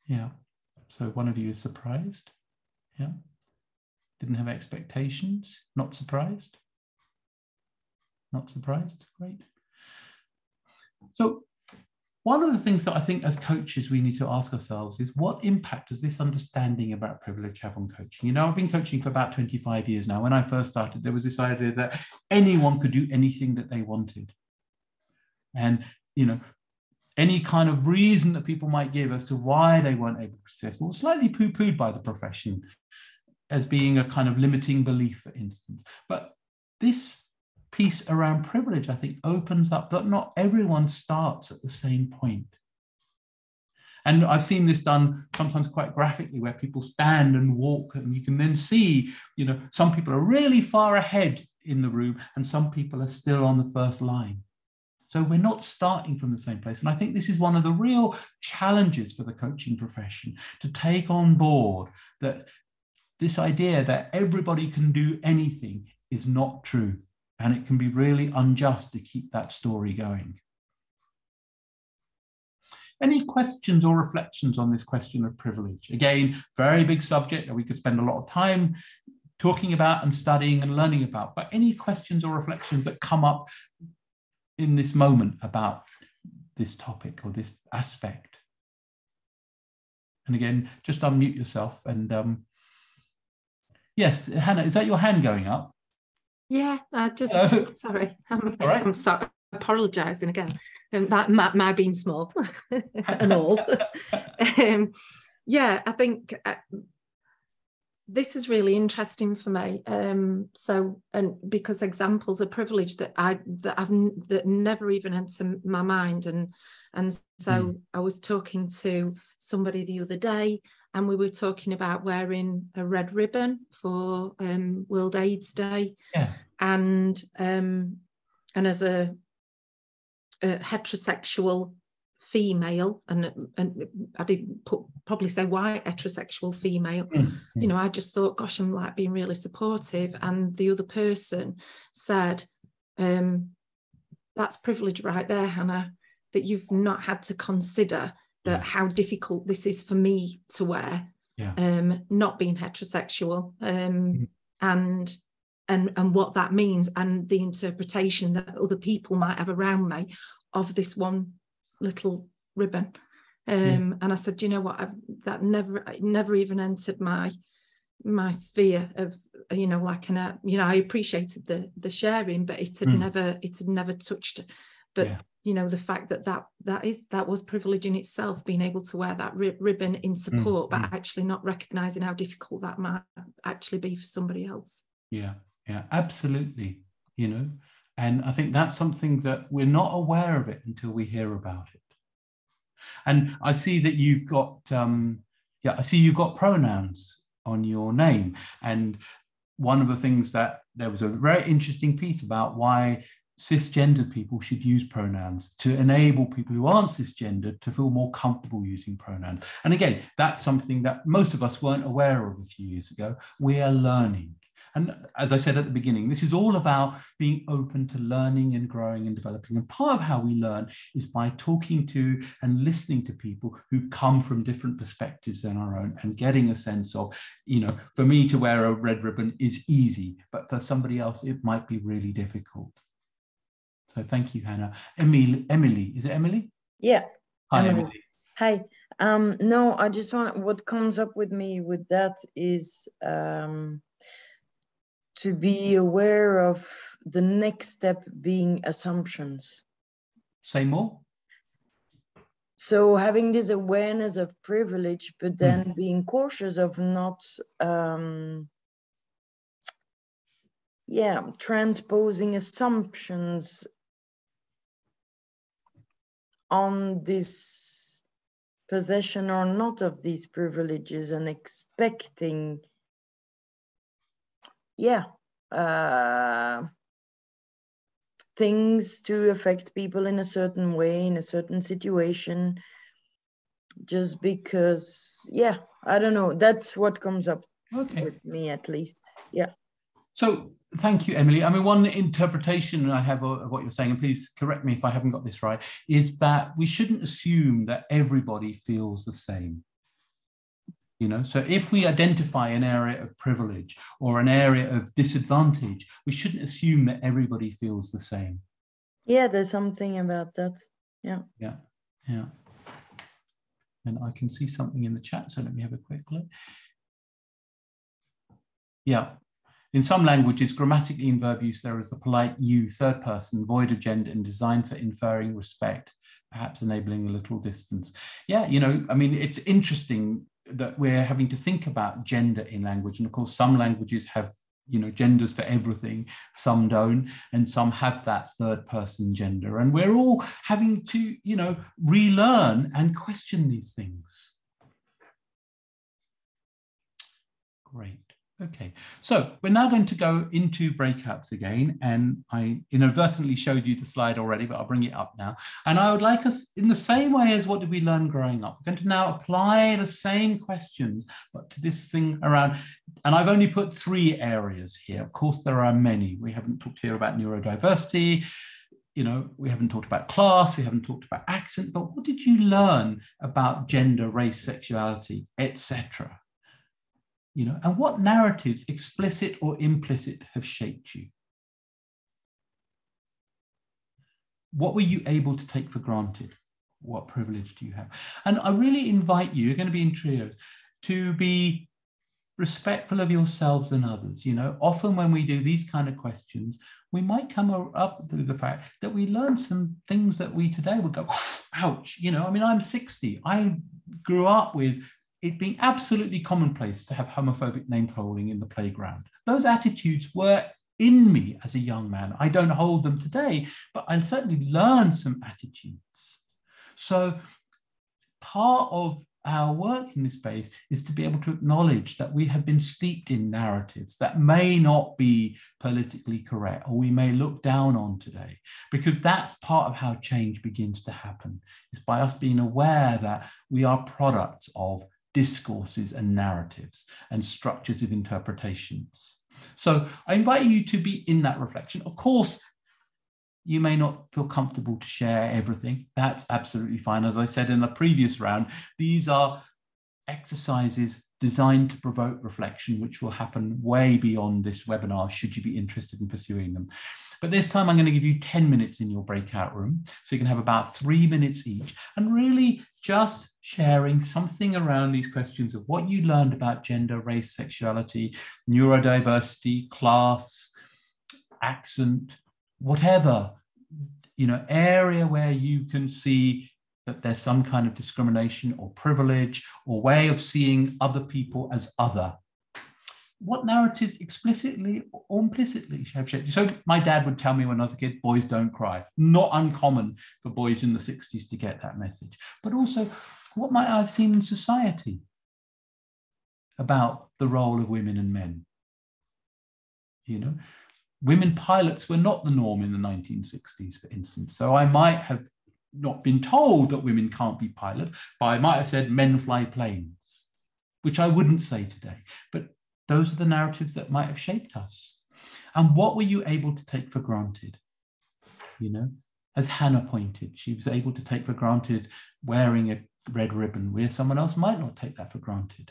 Yeah. So one of you is surprised. Yeah. Didn't have expectations. Not surprised. Not surprised. Great. So one of the things that I think as coaches we need to ask ourselves is, what impact does this understanding about privilege have on coaching? I've been coaching for about 25 years now. When I first started, there was this idea that anyone could do anything that they wanted. And, any kind of reason that people might give as to why they weren't able to be successful was slightly poo-pooed by the profession as being a kind of limiting belief, for instance. But this piece around privilege, I think, opens up that not everyone starts at the same point. And I've seen this done sometimes quite graphically, where people stand and walk, and you can then see, some people are really far ahead in the room and some people are still on the first line. So we're not starting from the same place. And I think this is one of the real challenges for the coaching profession, to take on board that this idea that everybody can do anything is not true. And it can be really unjust to keep that story going. Any questions or reflections on this question of privilege? Again, very big subject that we could spend a lot of time talking about and studying and learning about. But any questions or reflections that come up in this moment about this topic or this aspect? And again, just unmute yourself. And yes, Hannah, is that your hand going up? Yeah, sorry, I'm sorry, apologising again. That my being small and all. Yeah, I think this is really interesting for me. Because examples of privilege that never even entered my mind, and so I was talking to somebody the other day, and we were talking about wearing a red ribbon for World AIDS Day. Yeah. And as a heterosexual female, and I didn't probably say white heterosexual female, I just thought, gosh, I'm like being really supportive. And the other person said, that's privilege right there, Hannah, that you've not had to consider that how difficult this is for me to wear, not being heterosexual, and what that means, and the interpretation that other people might have around me of this one little ribbon. And I said, you know what, that never even entered my sphere of, I appreciated the sharing, but it had never touched. But the fact that was privilege in itself, being able to wear that ribbon in support, but actually not recognizing how difficult that might actually be for somebody else. Yeah, absolutely. And I think that's something that we're not aware of it until we hear about it. And I see that you've got, you've got pronouns on your name. And one of the things that there was a very interesting piece about why cisgendered people should use pronouns, to enable people who aren't cisgendered to feel more comfortable using pronouns. And again, that's something that most of us weren't aware of a few years ago. We are learning. And as I said at the beginning, this is all about being open to learning and growing and developing. And part of how we learn is by talking to and listening to people who come from different perspectives than our own, and getting a sense of, for me to wear a red ribbon is easy, but for somebody else, it might be really difficult. So thank you, Hannah. Emily, is it Emily? Yeah. Hi, Emily. Hi. No, I just what comes up with me with that is to be aware of the next step being assumptions. Say more. So having this awareness of privilege, but then being cautious of not transposing assumptions on this possession or not of these privileges and expecting things to affect people in a certain way, in a certain situation, just because, I don't know, that's what comes up with me, at least. So thank you, Emily. I mean, one interpretation I have of what you're saying, and please correct me if I haven't got this right, is that we shouldn't assume that everybody feels the same. You know, so if we identify an area of privilege or an area of disadvantage, we shouldn't assume that everybody feels the same. Yeah, there's something about that. Yeah. And I can see something in the chat, so let me have a quick look. Yeah. In some languages, grammatically in verb use, there is the polite you, third person, void of gender and designed for inferring respect, perhaps enabling a little distance. Yeah, you know, I mean, it's interesting that we're having to think about gender in language. And of course, some languages have, you know, genders for everything, some don't, and some have that third person gender. And we're all having to, you know, relearn and question these things. Great. Okay, so we're now going to go into breakouts again, and I inadvertently showed you the slide already, but I'll bring it up now. And I would like us, in the same way as what did we learn growing up, we're going to now apply the same questions, but to this thing around, and I've only put 3 areas here. Of course, there are many. We haven't talked here about neurodiversity, you know, we haven't talked about class, we haven't talked about accent, but what did you learn about gender, race, sexuality, etc.? You know, and what narratives, explicit or implicit, have shaped you? What were you able to take for granted? What privilege do you have? And I really invite you, you're going to be in trios, to be respectful of yourselves and others. You know, often when we do these kind of questions, we might come up with the fact that we learn some things that we today would go, ouch, you know, I mean, I'm 60. I grew up with it being absolutely commonplace to have homophobic name calling in the playground. Those attitudes were in me as a young man. I don't hold them today, but I certainly learned some attitudes. So part of our work in this space is to be able to acknowledge that we have been steeped in narratives that may not be politically correct, or we may look down on today, because that's part of how change begins to happen. It's by us being aware that we are products of discourses and narratives and structures of interpretations. So I invite you to be in that reflection. Of course, you may not feel comfortable to share everything. That's absolutely fine. As I said in the previous round, these are exercises designed to provoke reflection, which will happen way beyond this webinar, should you be interested in pursuing them. But this time I'm going to give you 10 minutes in your breakout room. So you can have about 3 minutes each, and really just sharing something around these questions of what you learned about gender, race, sexuality, neurodiversity, class, accent, whatever, you know, area where you can see that there's some kind of discrimination or privilege or way of seeing other people as other. What narratives explicitly or implicitly have shaped you? So my dad would tell me when I was a kid, boys don't cry. Not uncommon for boys in the 60s to get that message. But also, what might I have seen in society about the role of women and men? You know, women pilots were not the norm in the 1960s, for instance. So I might have not been told that women can't be pilots, but I might have said men fly planes, which I wouldn't say today. But those are the narratives that might have shaped us. And what were you able to take for granted? You know, as Hannah pointed, she was able to take for granted wearing a red ribbon, where someone else might not take that for granted.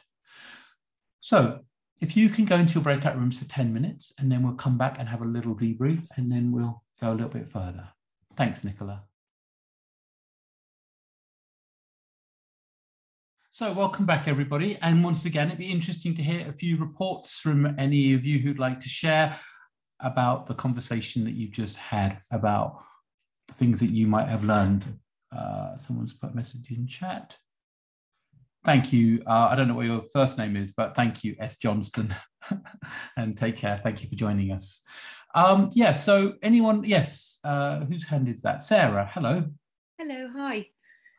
So if you can go into your breakout rooms for 10 minutes, and then we'll come back and have a little debrief, and then we'll go a little bit further. Thanks, Nicola. So welcome back, everybody. And once again, it'd be interesting to hear a few reports from any of you who'd like to share about the conversation that you've just had, about the things that you might have learned. Someone's put a message in chat. Thank you. I don't know what your first name is, but thank you, S. Johnston. And take care. Thank you for joining us. Yeah, so anyone, yes, whose hand is that? Sarah, hello. Hello, hi.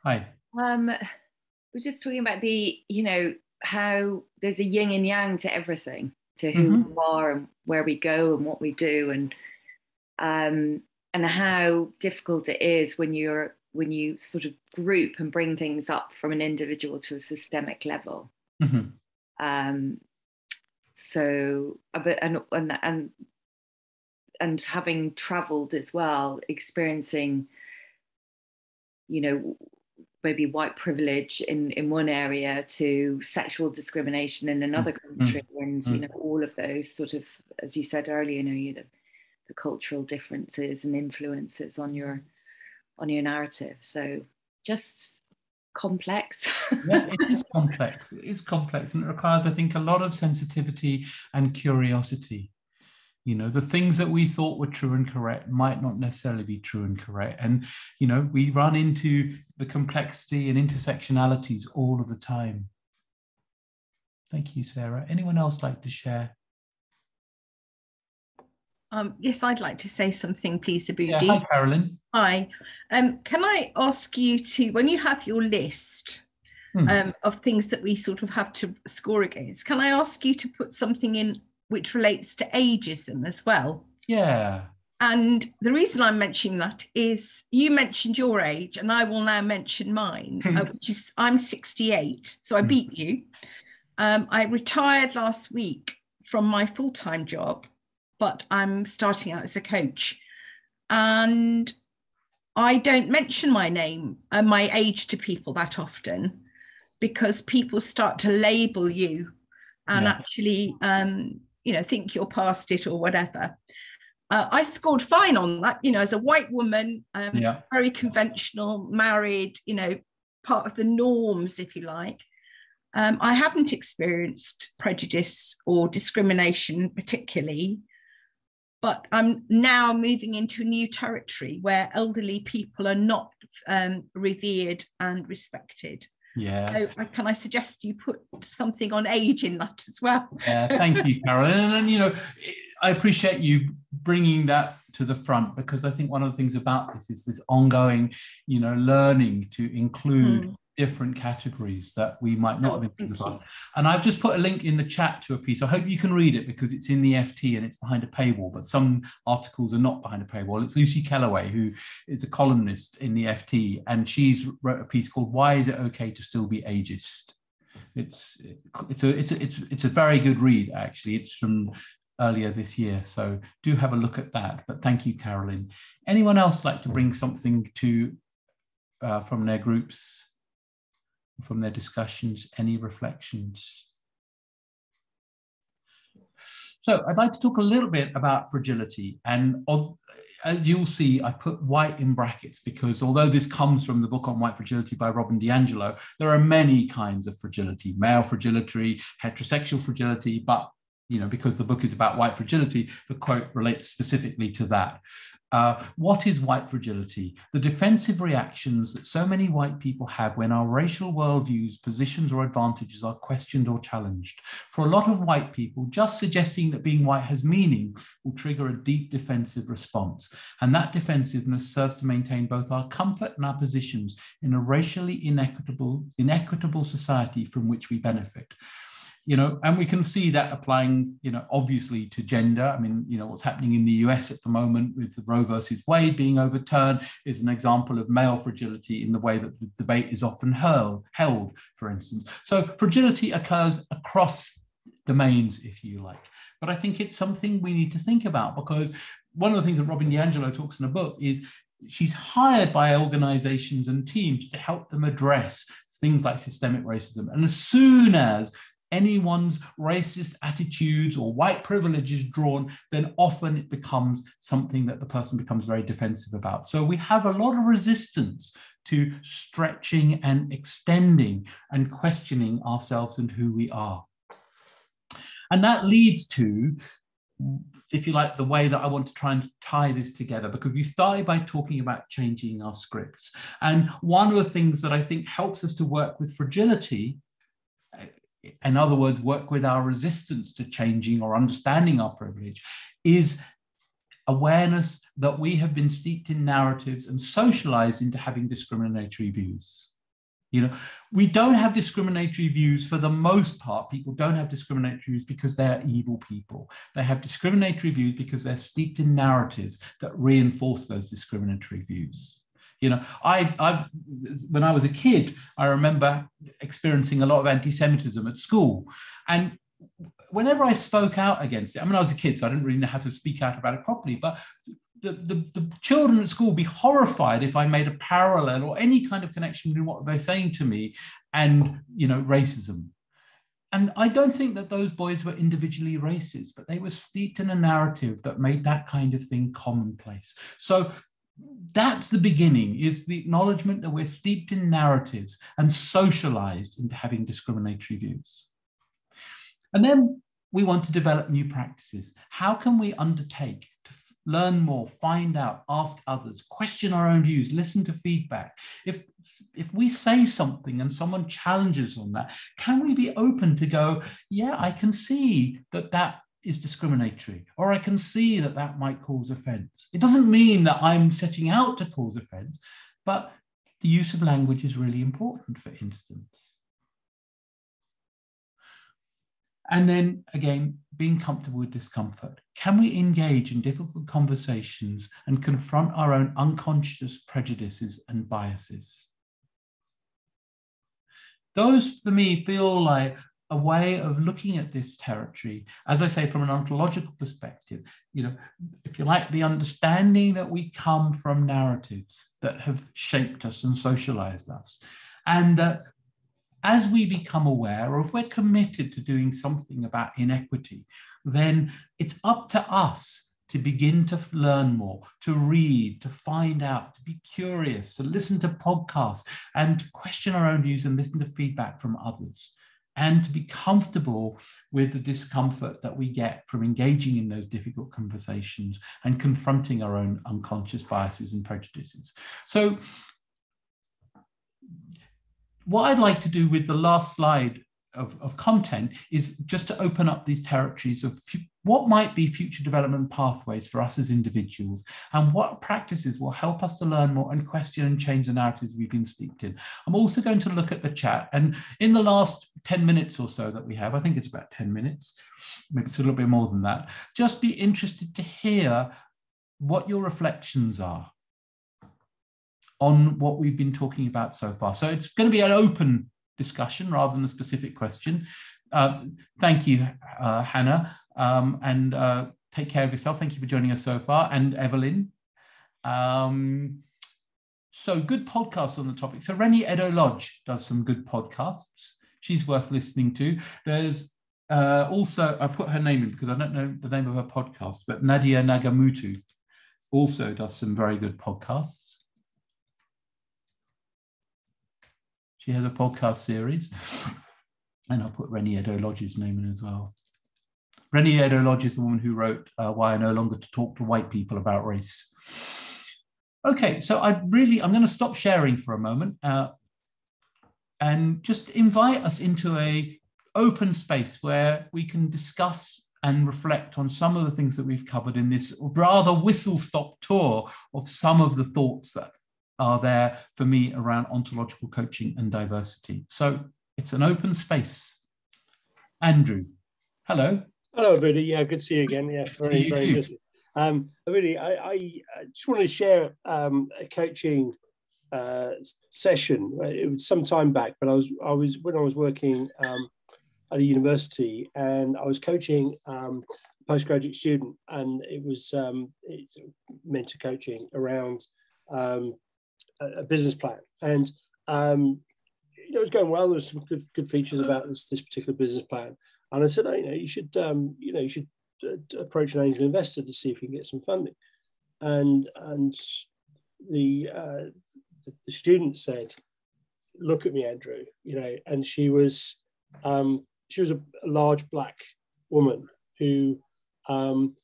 Hi. We're just talking about how there's a yin and yang to everything, to who we are and where we go and what we do, and how difficult it is when you sort of group and bring things up from an individual to a systemic level. So, but and having traveled as well, experiencing, maybe white privilege in one area to sexual discrimination in another country, and all of those sort of, as you said earlier, the cultural differences and influences on your narrative. So just complex. Yeah, it is complex. It is complex, and it requires, I think, a lot of sensitivity and curiosity. The things that we thought were true and correct might not necessarily be true and correct. And, we run into the complexity and intersectionalities all of the time. Thank you, Sarah. Anyone else like to share? Yes, I'd like to say something, please, Aboodi. Yeah, hi, Carolyn. Hi. Can I ask you to, when you have your list of things that we sort of have to score against, can I ask you to put something in which relates to ageism as well? Yeah. And the reason I'm mentioning that is you mentioned your age, and I will now mention mine, which is I'm 68, so I beat you. I retired last week from my full-time job, but I'm starting out as a coach. And I don't mention my name and my age to people that often, because people start to label you and actually think you're past it or whatever. I scored fine on that, as a white woman, very conventional, married, part of the norms, if you like. I haven't experienced prejudice or discrimination particularly, but I'm now moving into a new territory where elderly people are not revered and respected. Yeah. So can I suggest you put something on age in that as well? Yeah, thank you, Carolyn. And I appreciate you bringing that to the front, because I think one of the things about this is this ongoing, learning to include different categories that we might not have been in the past. And I've just put a link in the chat to a piece. I hope you can read it, because it's in the FT and it's behind a paywall, but some articles are not behind a paywall. It's Lucy Kellaway, who is a columnist in the FT, and she's wrote a piece called "Why Is It Okay to Still Be Ageist?" It's a very good read, actually. It's from earlier this year, so do have a look at that. But thank you, Carolyn. Anyone else like to bring something to from their groups, from their discussions? Any reflections? So I'd like to talk a little bit about fragility, and as you'll see, I put white in brackets, because although this comes from the book on white fragility by Robin DiAngelo, there are many kinds of fragility: male fragility, heterosexual fragility, but because the book is about white fragility, the quote relates specifically to that. What is white fragility? The defensive reactions that so many white people have when our racial worldviews, positions, or advantages are questioned or challenged. For a lot of white people, just suggesting that being white has meaning will trigger a deep defensive response. And that defensiveness serves to maintain both our comfort and our positions in a racially inequitable society from which we benefit. And we can see that applying, obviously to gender. I mean, what's happening in the US at the moment with the Roe versus Wade being overturned is an example of male fragility in the way that the debate is often held, for instance. So fragility occurs across domains, if you like. But I think it's something we need to think about, because one of the things that Robin DiAngelo talks in the book is she's hired by organizations and teams to help them address things like systemic racism. And as soon as anyone's racist attitudes or white privilege is drawn, then often it becomes something that the person becomes very defensive about. So we have a lot of resistance to stretching and extending and questioning ourselves and who we are. And that leads to, if you like, the way that I want to try and tie this together, because we started by talking about changing our scripts. And one of the things that I think helps us to work with fragility in other words, work with our resistance to changing or understanding our privilege, is awareness that we have been steeped in narratives and socialized into having discriminatory views. You know, we don't have discriminatory views for the most part. People don't have discriminatory views because they're evil people. They have discriminatory views because they're steeped in narratives that reinforce those discriminatory views. You know, when I was a kid, I remember experiencing a lot of anti-Semitism at school. And whenever I spoke out against it, I mean, I was a kid, so I didn't really know how to speak out about it properly, but the children at school would be horrified if I made a parallel or any kind of connection between what they're saying to me and, you know, racism. And I don't think that those boys were individually racist, but they were steeped in a narrative that made that kind of thing commonplace. So that's the beginning, is the acknowledgement that we're steeped in narratives and socialized into having discriminatory views. And then we want to develop new practices. How can we undertake to learn more, find out, ask others, question our own views, listen to feedback? If we say something and someone challenges on that, can we be open to go, yeah, I can see that that is discriminatory, or I can see that that might cause offense. It doesn't mean that I'm setting out to cause offense, but the use of language is really important, for instance. And then again, being comfortable with discomfort. Can we engage in difficult conversations and confront our own unconscious prejudices and biases? Those, for me, feel like a way of looking at this territory, as I say, from an ontological perspective, you know, if you like, the understanding that we come from narratives that have shaped us and socialized us, and that as we become aware, or if we're committed to doing something about inequity, then it's up to us to begin to learn more, to read, to find out, to be curious, to listen to podcasts and to question our own views and listen to feedback from others, and to be comfortable with the discomfort that we get from engaging in those difficult conversations and confronting our own unconscious biases and prejudices. So what I'd like to do with the last slide of content is just to open up these territories of what might be future development pathways for us as individuals, and what practices will help us to learn more and question and change the narratives we've been steeped in. I'm also going to look at the chat, and in the last 10 minutes or so that we have, I think it's about 10 minutes, maybe it's a little bit more than that, just be interested to hear what your reflections are on what we've been talking about so far. So it's going to be an open discussion rather than a specific question. Thank you, Hannah, and take care of yourself. Thank you for joining us so far, and Evelyn. So good podcasts on the topic. So Rennie Edo-Lodge does some good podcasts. She's worth listening to. There's also, I put her name in because I don't know the name of her podcast, but Nadia Nagamutu also does some very good podcasts. She has a podcast series, and I'll put Rennie Edo-Lodge's name in as well. Rennie Edo-Lodge is the woman who wrote Why I No Longer Talk to White People About Race. Okay, so I'm going to stop sharing for a moment and just invite us into an open space where we can discuss and reflect on some of the things that we've covered in this rather whistle-stop tour of some of the thoughts that are there for me around ontological coaching and diversity. So it's an open space. Andrew, hello. Hello, Aboodi. Yeah, good to see you again. Yeah, very interesting. Aboodi, I just wanted to share a coaching session. It was some time back, but I was when I was working at a university, and I was coaching a postgraduate student, and it was mentor coaching around a business plan, and it was going well. There was some good features about this particular business plan, and I said, oh, you should approach an angel investor to see if you can get some funding, and the student said, look at me, Andrew, and she was a large black woman who and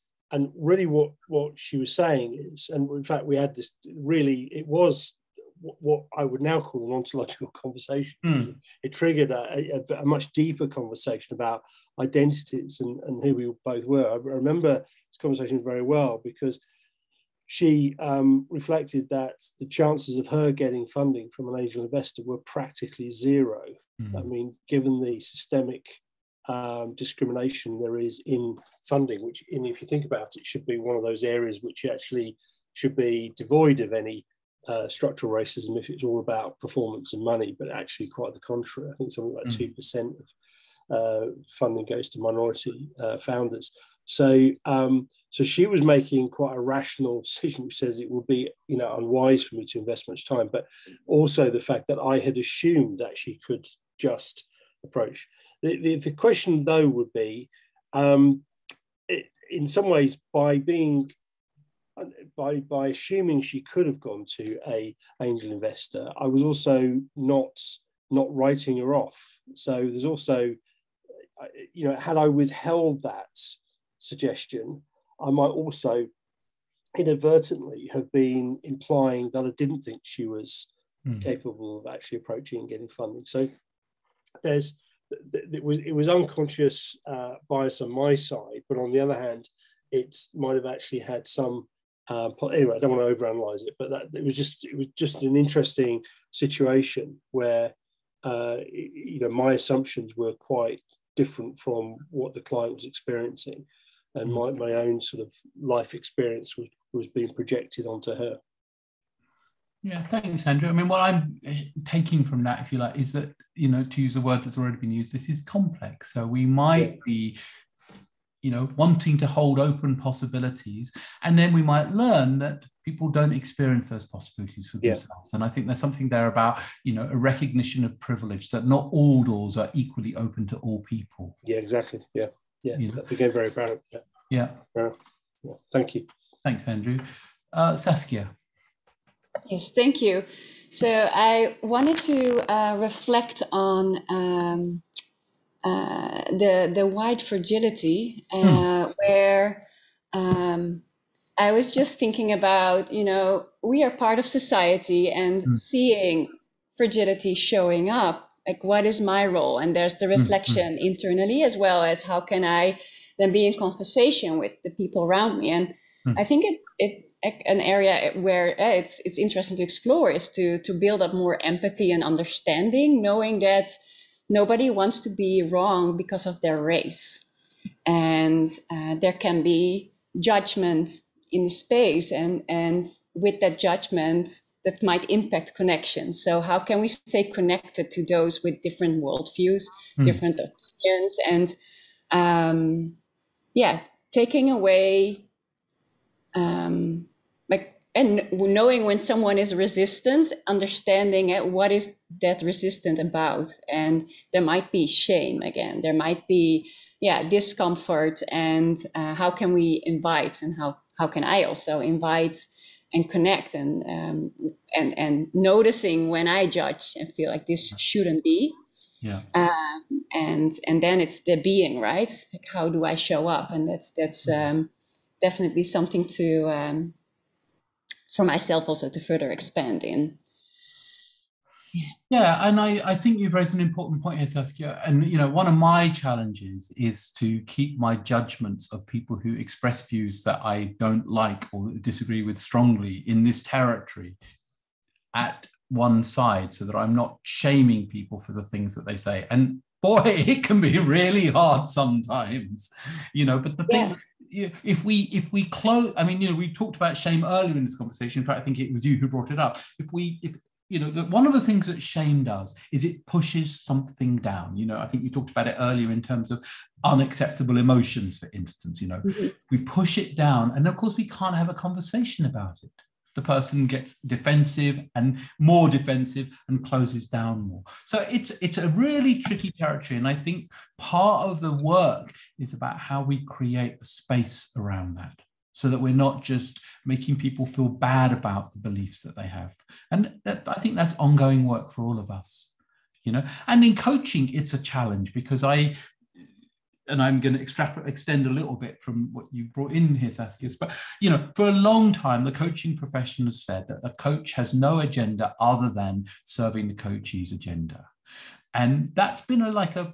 really what she was saying is, and in fact we had this really, it was what I would now call an ontological conversation. It triggered a much deeper conversation about identities and who we both were. I remember this conversation very well because she reflected that the chances of her getting funding from an angel investor were practically zero. I mean, given the systemic discrimination there is in funding, which, if you think about it, should be one of those areas which actually should be devoid of any structural racism if it's all about performance and money, but actually quite the contrary. I think something like 2% of funding goes to minority founders. So she was making quite a rational decision, which says it would be, unwise for me to invest much time, but also the fact that I had assumed that she could just approach. The question, though, would be, in some ways, by assuming she could have gone to an angel investor, I was also not writing her off. So there's also, had I withheld that suggestion, I might also inadvertently have been implying that I didn't think she was capable of actually approaching and getting funding. So it was unconscious bias on my side, but on the other hand, it might have actually had some. Anyway, I don't want to overanalyze it, but it was just an interesting situation where my assumptions were quite different from what the client was experiencing, and my own sort of life experience was being projected onto her. Yeah, thanks, Andrew. I mean, what I'm taking from that, if you like, is that, to use a word that's already been used, this is complex. So we might be, wanting to hold open possibilities, and then we might learn that people don't experience those possibilities for themselves. And I think there's something there about, a recognition of privilege, that not all doors are equally open to all people. Yeah, exactly. Yeah. That became very apparent. Yeah. Thank you. Thanks, Andrew. Saskia. Yes, thank you. So I wanted to reflect on the wide fragility, where I was just thinking about, we are part of society, and seeing fragility showing up, like, what is my role? And there's the reflection internally, as well as how can I then be in conversation with the people around me. And I think an area where it's interesting to explore is to build up more empathy and understanding, knowing that nobody wants to be wrong because of their race. And there can be judgment in space, and with that judgment, that might impact connection. So how can we stay connected to those with different worldviews, different opinions, and taking away, and knowing when someone is resistant, understanding what is that resistant about. And there might be shame again, there might be discomfort, and how can we invite, and how can I also invite and connect, and noticing when I judge and feel like this shouldn't be. And then it's the being, right? Like, how do I show up? And that's definitely something to for myself also to further expand in. Yeah, and I think you've raised an important point here, Saskia. And one of my challenges is to keep my judgments of people who express views that I don't like or disagree with strongly in this territory at one side, so that I'm not shaming people for the things that they say. And boy, it can be really hard sometimes, but the thing, if we close, I mean, we talked about shame earlier in this conversation. In fact, I think it was you who brought it up. One of the things that shame does is it pushes something down. I think you talked about it earlier in terms of unacceptable emotions, for instance. We push it down, and of course we can't have a conversation about it. The person gets defensive and more defensive and closes down more. So it's a really tricky territory. And I think part of the work is about how we create a space around that, so that we're not just making people feel bad about the beliefs that they have. And I think that's ongoing work for all of us, And in coaching, it's a challenge, because and I'm going to extend a little bit from what you brought in here, Saskia, but, you know, for a long time, the coaching profession has said that a coach has no agenda other than serving the coachee's agenda. And that's been like a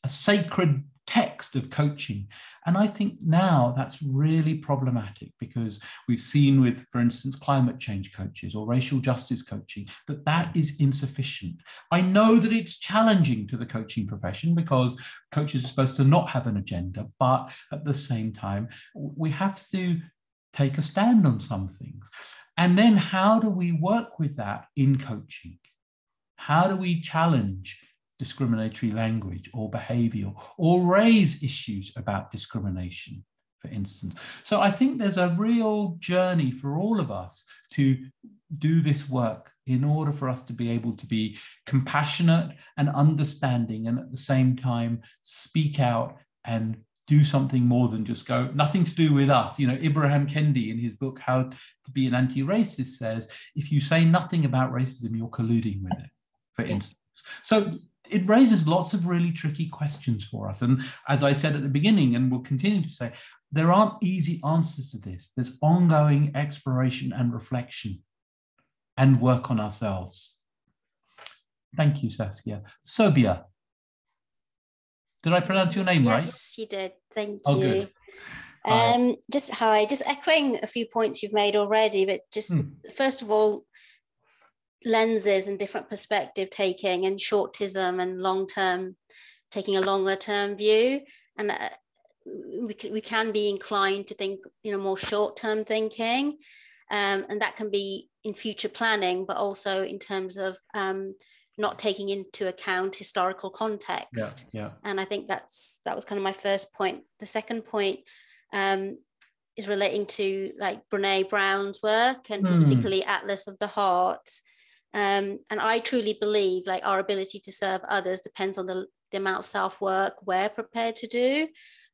sacred text of coaching. And I think now that's really problematic, because we've seen with, for instance, climate change coaches or racial justice coaching, that is insufficient. I know that it's challenging to the coaching profession because coaches are supposed to not have an agenda, but at the same time, we have to take a stand on some things. And then how do we work with that in coaching? How do we challenge discriminatory language or behavior, or raise issues about discrimination, for instance? So I think there's a real journey for all of us to do this work in order for us to be able to be compassionate and understanding, and at the same time speak out and do something more than just go, nothing to do with us. You know, Ibrahim Kendi in his book, How to Be an Anti-Racist, says, if you say nothing about racism, you're colluding with it, for instance. So it raises lots of really tricky questions for us. And as I said at the beginning, and will continue to say, there aren't easy answers to this. There's ongoing exploration and reflection and work on ourselves. Thank you, Saskia. Sobia. Did I pronounce your name right? Yes, you did. Thank you. Good. Just echoing a few points you've made already, but just first of all, lenses and different perspective taking, and shortism and long-term, taking a longer-term view. And we can be inclined to think, you know, more short-term thinking, and that can be in future planning, but also in terms of not taking into account historical context. Yeah. And I think that was kind of my first point. The second point is relating to like Brene Brown's work, and particularly Atlas of the Heart. And I truly believe like our ability to serve others depends on the amount of self-work we're prepared to do.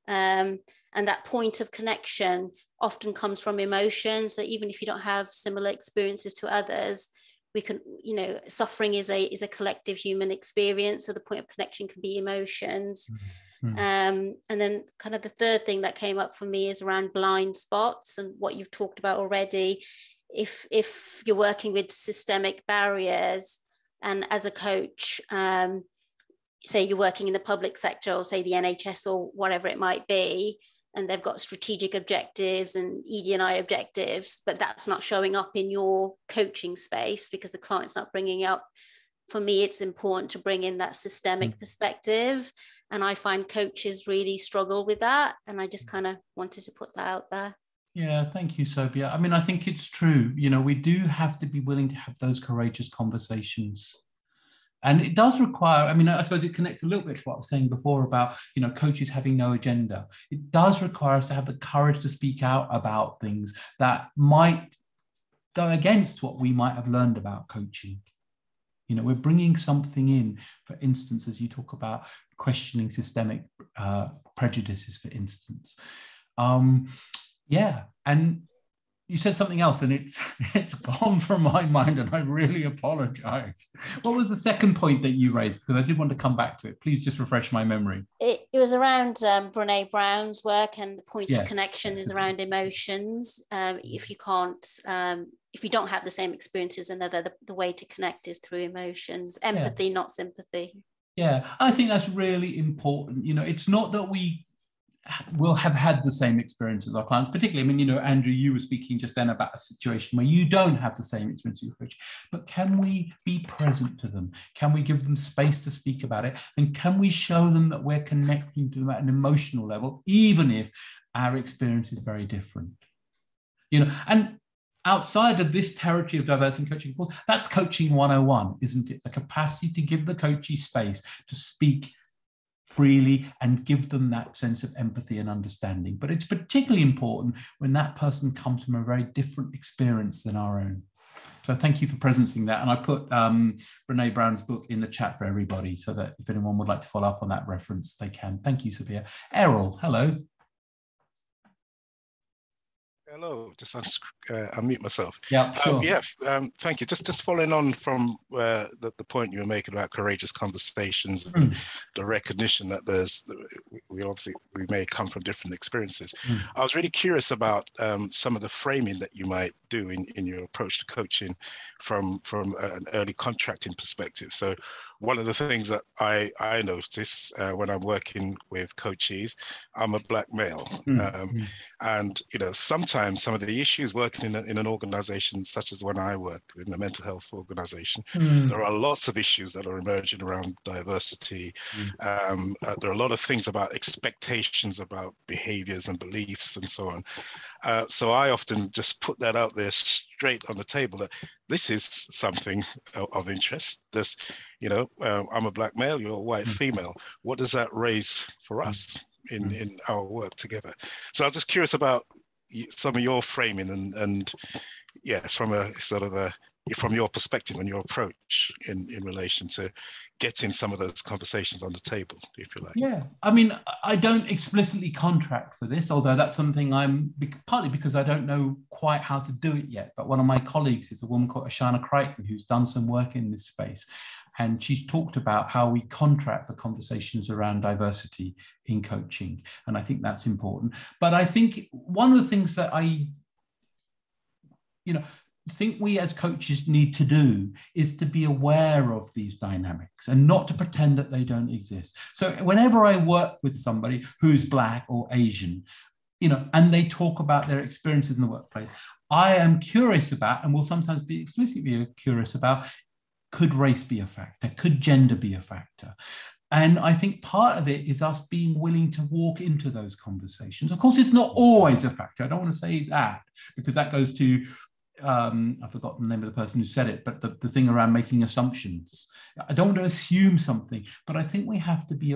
And that point of connection often comes from emotion. So even if you don't have similar experiences to others, we can, you know, suffering is a collective human experience. So the point of connection can be emotions. And then kind of the third thing that came up for me is around blind spots, and what you've talked about already. If you're working with systemic barriers, and as a coach, say you're working in the public sector, or say the NHS or whatever it might be, and they've got strategic objectives and ED&I objectives, but that's not showing up in your coaching space because the client's not bringing up. For me, it's important to bring in that systemic perspective. And I find coaches really struggle with that. And I just kind of wanted to put that out there. Yeah, thank you, Sobia. I mean, I think it's true. You know, we do have to be willing to have those courageous conversations. And it does require, I mean, I suppose it connects a little bit to what I was saying before about, you know, coaches having no agenda. It does require us to have the courage to speak out about things that might go against what we might have learned about coaching. You know, we're bringing something in, for instance, as you talk about questioning systemic prejudices, for instance. Yeah, and you said something else, and it's gone from my mind, and I really apologize. What was the second point that you raised? Because I did want to come back to it. Please just refresh my memory. It was around Brene Brown's work, and the point of connection is around emotions. If you don't have the same experience as another, the way to connect is through emotions, empathy, not sympathy. Yeah, I think that's really important. You know, it's not that we will have had the same experience as our clients, particularly, I mean, you know, Andrew, you were speaking just then about a situation where you don't have the same experience as your coach, but can we be present to them? Can we give them space to speak about it? And can we show them that we're connecting to them at an emotional level, even if our experience is very different? You know, and outside of this territory of diversity in coaching, of course, that's coaching 101, isn't it? The capacity to give the coachee space to speak freely and give them that sense of empathy and understanding. But it's particularly important when that person comes from a very different experience than our own. So thank you for presencing that. And I put Brene Brown's book in the chat for everybody, so that if anyone would like to follow up on that reference, they can. Thank you, Sophia. Errol, hello. Hello, just unmute myself. Yeah, sure. Thank you. Just following on from the point you were making about courageous conversations and the recognition that we may come from different experiences. I was really curious about some of the framing that you might do in your approach to coaching from an early contracting perspective. So one of the things that I notice when I'm working with coachees, I'm a Black male, and sometimes some of the issues working in an organization such as when I work in a mental health organization, there are lots of issues that are emerging around diversity. There are a lot of things about expectations about behaviors and beliefs and so on. So I often just put that out there straight on the table that this is something of interest. I'm a Black male, you're a white female. What does that raise for us in our work together? So I was just curious about some of your framing and from a sort of from your perspective and your approach in relation to getting some of those conversations on the table, if you like. Yeah, I mean, I don't explicitly contract for this, although that's something partly because I don't know quite how to do it yet. But one of my colleagues is a woman called Ashana Crichton, who's done some work in this space. And she's talked about how we contract for conversations around diversity in coaching. And I think that's important. But I think one of the things that I think we as coaches need to do is to be aware of these dynamics and not to pretend that they don't exist. So whenever I work with somebody who's Black or Asian, and they talk about their experiences in the workplace, I am curious about, and will sometimes be explicitly curious about, could race be a factor? Could gender be a factor? And I think part of it is us being willing to walk into those conversations. Of course, it's not always a factor. I don't want to say that, because that goes to, I've forgotten the name of the person who said it, but the thing around making assumptions. I don't want to assume something, but I think we have to be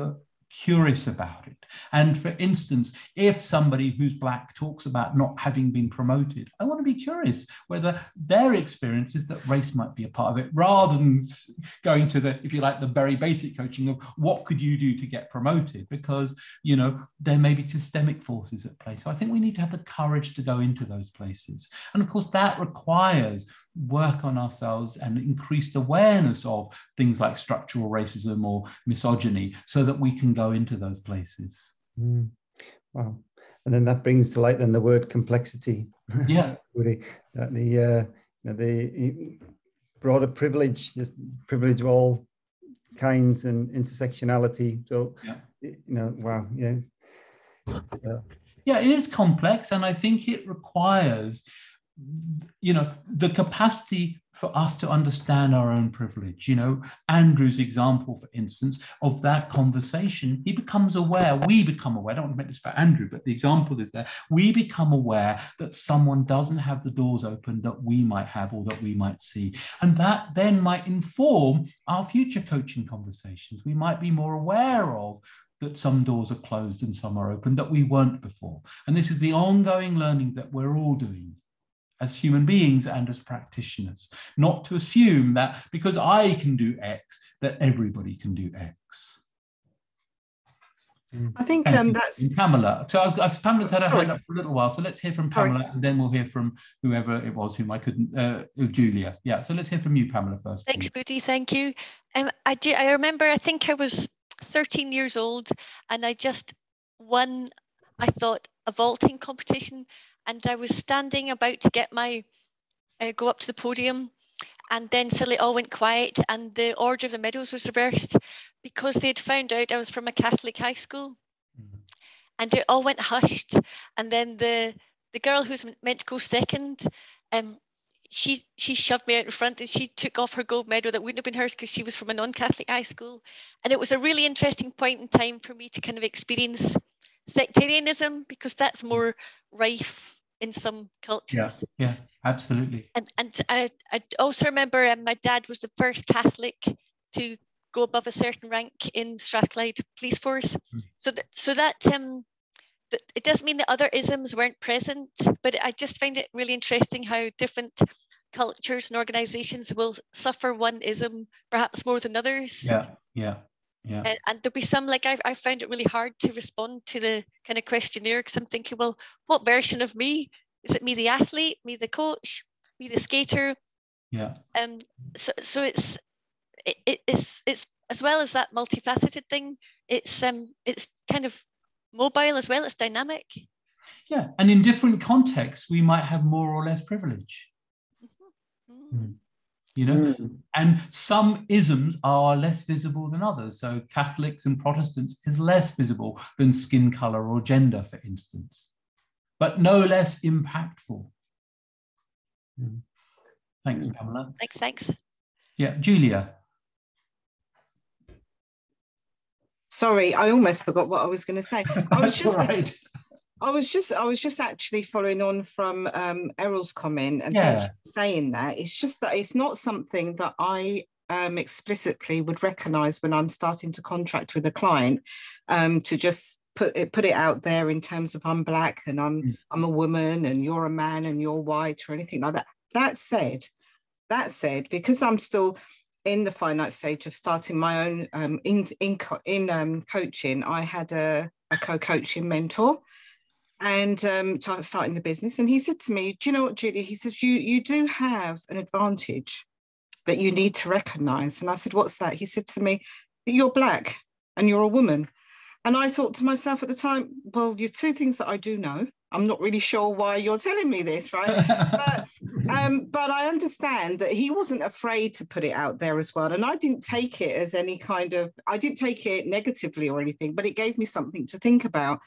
curious about it. And for instance, if somebody who's Black talks about not having been promoted, I want to be curious whether their experience is that race might be a part of it, rather than going to the, if you like, the very basic coaching of what could you do to get promoted, because there may be systemic forces at play. So I think we need to have the courage to go into those places, and of course that requires work on ourselves and increased awareness of things like structural racism or misogyny, so that we can go into those places. Wow. And then that brings to light then the word complexity. Yeah. the broader privilege, just privilege of all kinds and intersectionality. So, wow. Yeah. Yeah, it is complex, and I think it requires the capacity for us to understand our own privilege. Andrew's example, for instance, of that conversation, we become aware, I don't want to make this about Andrew, but the example is there, we become aware that someone doesn't have the doors open that we might have or that we might see. And that then might inform our future coaching conversations. We might be more aware of that some doors are closed and some are open that we weren't before. And this is the ongoing learning that we're all doing as human beings and as practitioners, not to assume that because I can do X, that everybody can do X. I think that's... Pamela. So Pamela's had her hand up for a little while, so let's hear from Pamela, and then we'll hear from whoever it was whom I couldn't, Julia. Yeah, so let's hear from you, Pamela, first. Thanks, Aboodi, thank you. I remember, I think I was 13 years old, and I just won, I thought, a vaulting competition. And I was standing about to get my, go up to the podium, and then suddenly it all went quiet, and the order of the medals was reversed because they had found out I was from a Catholic high school. And it all went hushed. And then the girl who's meant to go second, she shoved me out in front, and she took off her gold medal that wouldn't have been hers because she was from a non-Catholic high school. And it was a really interesting point in time for me to kind of experience sectarianism, because that's more rife in some cultures. Yeah, absolutely. And I also remember my dad was the first Catholic to go above a certain rank in Strathclyde Police Force. So that it doesn't mean that other isms weren't present, but I just find it really interesting how different cultures and organizations will suffer one ism perhaps more than others. Yeah. And there'll be some, like I found it really hard to respond to the kind of questionnaire, because I'm thinking, well, what version of me Is it me, the athlete, me, the coach, me, the skater? Yeah. So it's as well as that multifaceted thing, it's kind of mobile as well. It's dynamic. Yeah, and in different contexts, we might have more or less privilege. You know, and some isms are less visible than others. So Catholics and Protestants is less visible than skin color or gender, for instance, but no less impactful. Thanks, Pamela. Thanks. Yeah, Julia. Sorry, I almost forgot what I was going to say. I was just actually following on from Errol's comment, and thank you for saying that. It's just that it's not something that I explicitly would recognise when I'm starting to contract with a client, to just put it out there in terms of I'm black and I'm a woman and you're a man and you're white or anything like that. That said, because I'm still in the finite stage of starting my own in coaching, I had a co-coaching mentor. And starting the business, and he said to me, do you know what, Julia? He says, you do have an advantage that you need to recognise. And I said, what's that? He said to me, you're black and you're a woman. And I thought to myself at the time, well, you're two things that I do know. I'm not really sure why you're telling me this, right? But I understand that he wasn't afraid to put it out there as well. And I didn't take it as any kind of, I didn't take it negatively or anything, but it gave me something to think about.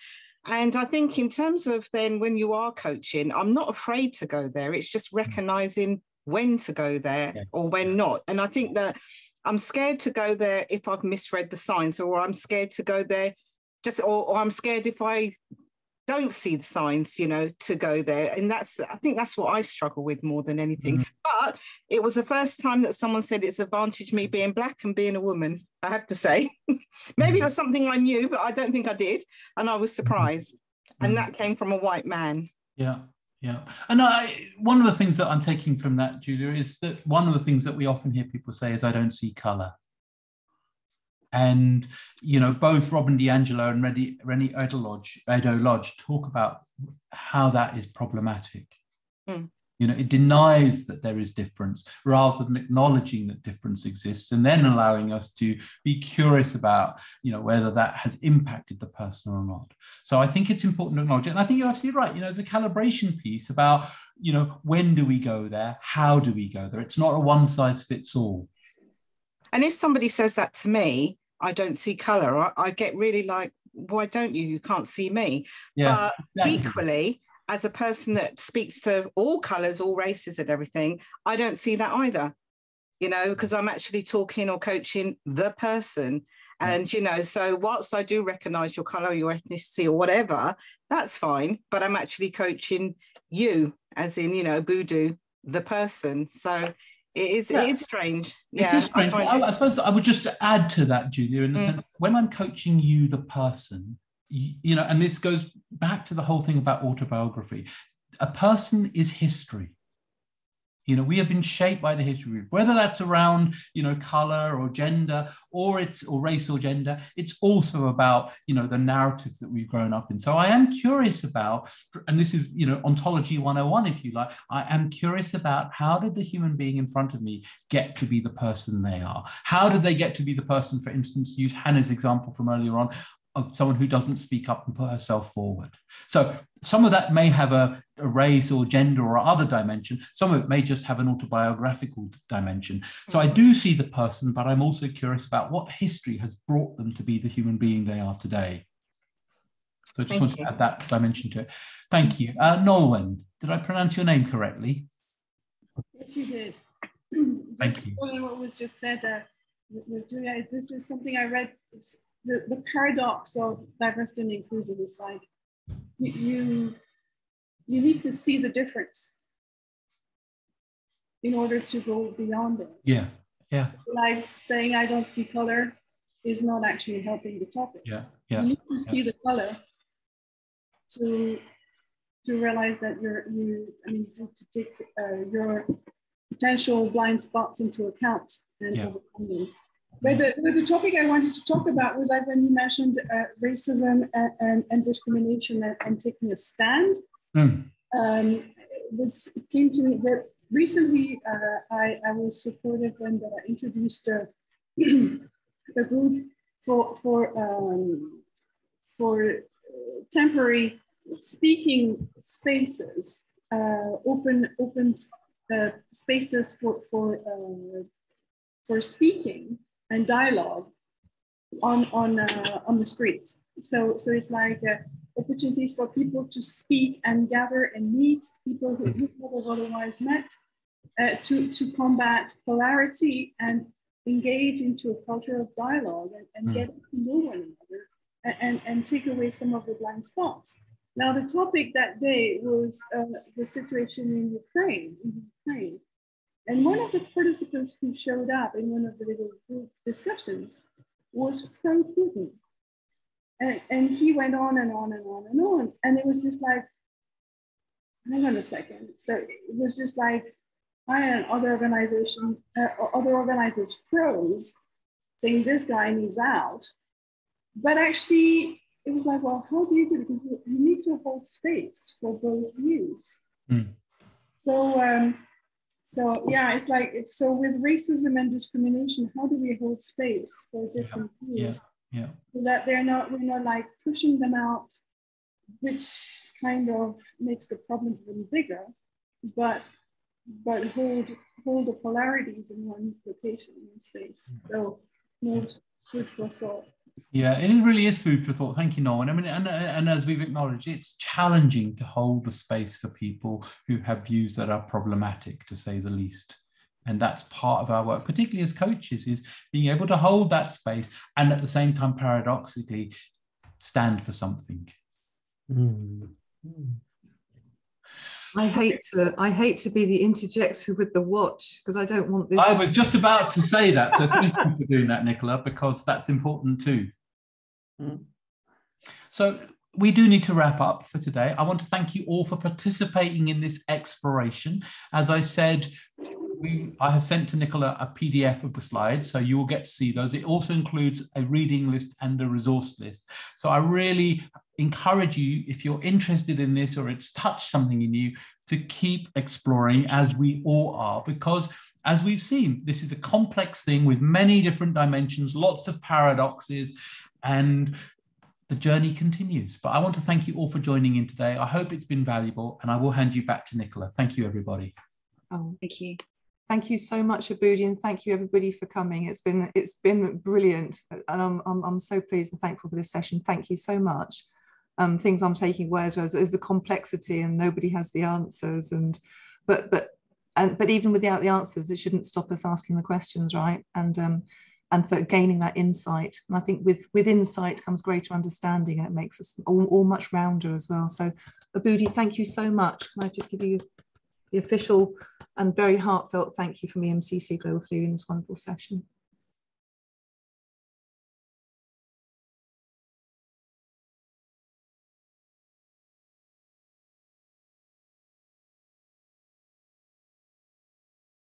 And I think in terms of then when you are coaching, I'm not afraid to go there. It's just recognizing when to go there or when not. And I think that I'm scared to go there if I've misread the signs, or I'm scared to go there or I'm scared if I don't see the signs, you know, to go there. And I think that's what I struggle with more than anything. But it was the first time that someone said it's advantage me being black and being a woman, I have to say. Maybe it was something I knew, but I don't think I did. And I was surprised. And that came from a white man. Yeah. And one of the things that I'm taking from that, Julia, is that one of the things that we often hear people say is, I don't see colour. And, you know, both Robin DiAngelo and Rennie Edo Lodge talk about how that is problematic. You know, it denies that there is difference rather than acknowledging that difference exists and then allowing us to be curious about, you know, whether that has impacted the person or not. So I think it's important to acknowledge it. And I think you're absolutely right. You know, there's a calibration piece about, you know, when do we go there? How do we go there? It's not a one size fits all. And if somebody says that to me, I don't see colour, I get really like, why don't you? You can't see me. Yeah, but equally, as a person that speaks to all colours, all races and everything, I don't see that either, you know, because I'm actually talking or coaching the person. And, you know, so whilst I do recognise your colour, your ethnicity or whatever, that's fine. But I'm actually coaching you, as in, you know, Aboodi, the person. So it is strange. It is strange. I suppose I would just add to that, Julia, in the sense, when I'm coaching you, the person, you know, and this goes back to the whole thing about autobiography. A person is history. You know, we have been shaped by the history, whether that's around, you know, color or gender, or race or gender. It's also about, you know, the narratives that we've grown up in. So I am curious about, and this is, you know, ontology 101, if you like, I am curious about how did the human being in front of me get to be the person they are? How did they get to be the person, for instance, use Hannah's example from earlier on, of someone who doesn't speak up and put herself forward. So some of that may have a race or gender or other dimension. Some of it may just have an autobiographical dimension. So I do see the person, but I'm also curious about what history has brought them to be the human being they are today. So I just want to add that dimension to it. Thank you. Nolwenn, did I pronounce your name correctly? Yes, you did. Thank you. What was just said, Julia, this is something I read. It's the paradox of diversity and inclusion is like you need to see the difference in order to go beyond it. Yeah. So like saying I don't see color is not actually helping the topic. You need to see the color to realize that to take your potential blind spots into account and overcome them. But the topic I wanted to talk about was like when you mentioned racism and discrimination and taking a stand. came to me that recently I was supportive and I introduced a group for temporary speaking spaces, open spaces for speaking and dialogue on the street. So it's like opportunities for people to speak and gather and meet people who would have otherwise met, to combat polarity and engage into a culture of dialogue and get to know one another and take away some of the blind spots. Now, the topic that day was the situation in Ukraine. And one of the participants who showed up in one of the little group discussions was pro-Putin. And he went on and on and on and on. And it was just like, hang on a second. So it was just like, I and other organizers froze, saying this guy needs out. But actually, it was like, well, how do you do it? Because you need to hold space for both views. So yeah, it's like, so with racism and discrimination, how do we hold space for different views? So that we're not like pushing them out, which kind of makes the problem even bigger, but hold the polarities in one location in space. So most food for thought. Yeah, it really is food for thought. Thank you, Norman. I mean, and as we've acknowledged, it's challenging to hold the space for people who have views that are problematic, to say the least. And that's part of our work, particularly as coaches, is being able to hold that space and at the same time, paradoxically, stand for something. I hate to be the interjector with the watch, because I don't want this. I was just about to say that, so thank you for doing that, Nicola, because that's important too. So we do need to wrap up for today. I want to thank you all for participating in this exploration. As I said, I have sent to Nicola a PDF of the slides, so you will get to see those. It also includes a reading list and a resource list. So I really encourage you, if you're interested in this or it's touched something in you, to keep exploring, as we all are, because as we've seen, this is a complex thing with many different dimensions, lots of paradoxes, and the journey continues. But I want to thank you all for joining in today. I hope it's been valuable, and I will hand you back to Nicola. Thank you, everybody. Oh, thank you. Thank you so much, Aboodi, and thank you everybody for coming. It's been brilliant, and I'm so pleased and thankful for this session. Thank you so much. Things I'm taking away as well is the complexity, and nobody has the answers. But even without the answers, it shouldn't stop us asking the questions, right? And for gaining that insight. And I think with insight comes greater understanding, and it makes us all much rounder as well. So, Aboodi, thank you so much. Can I just give you the official and very heartfelt thank you from EMCC Global for doing this wonderful session.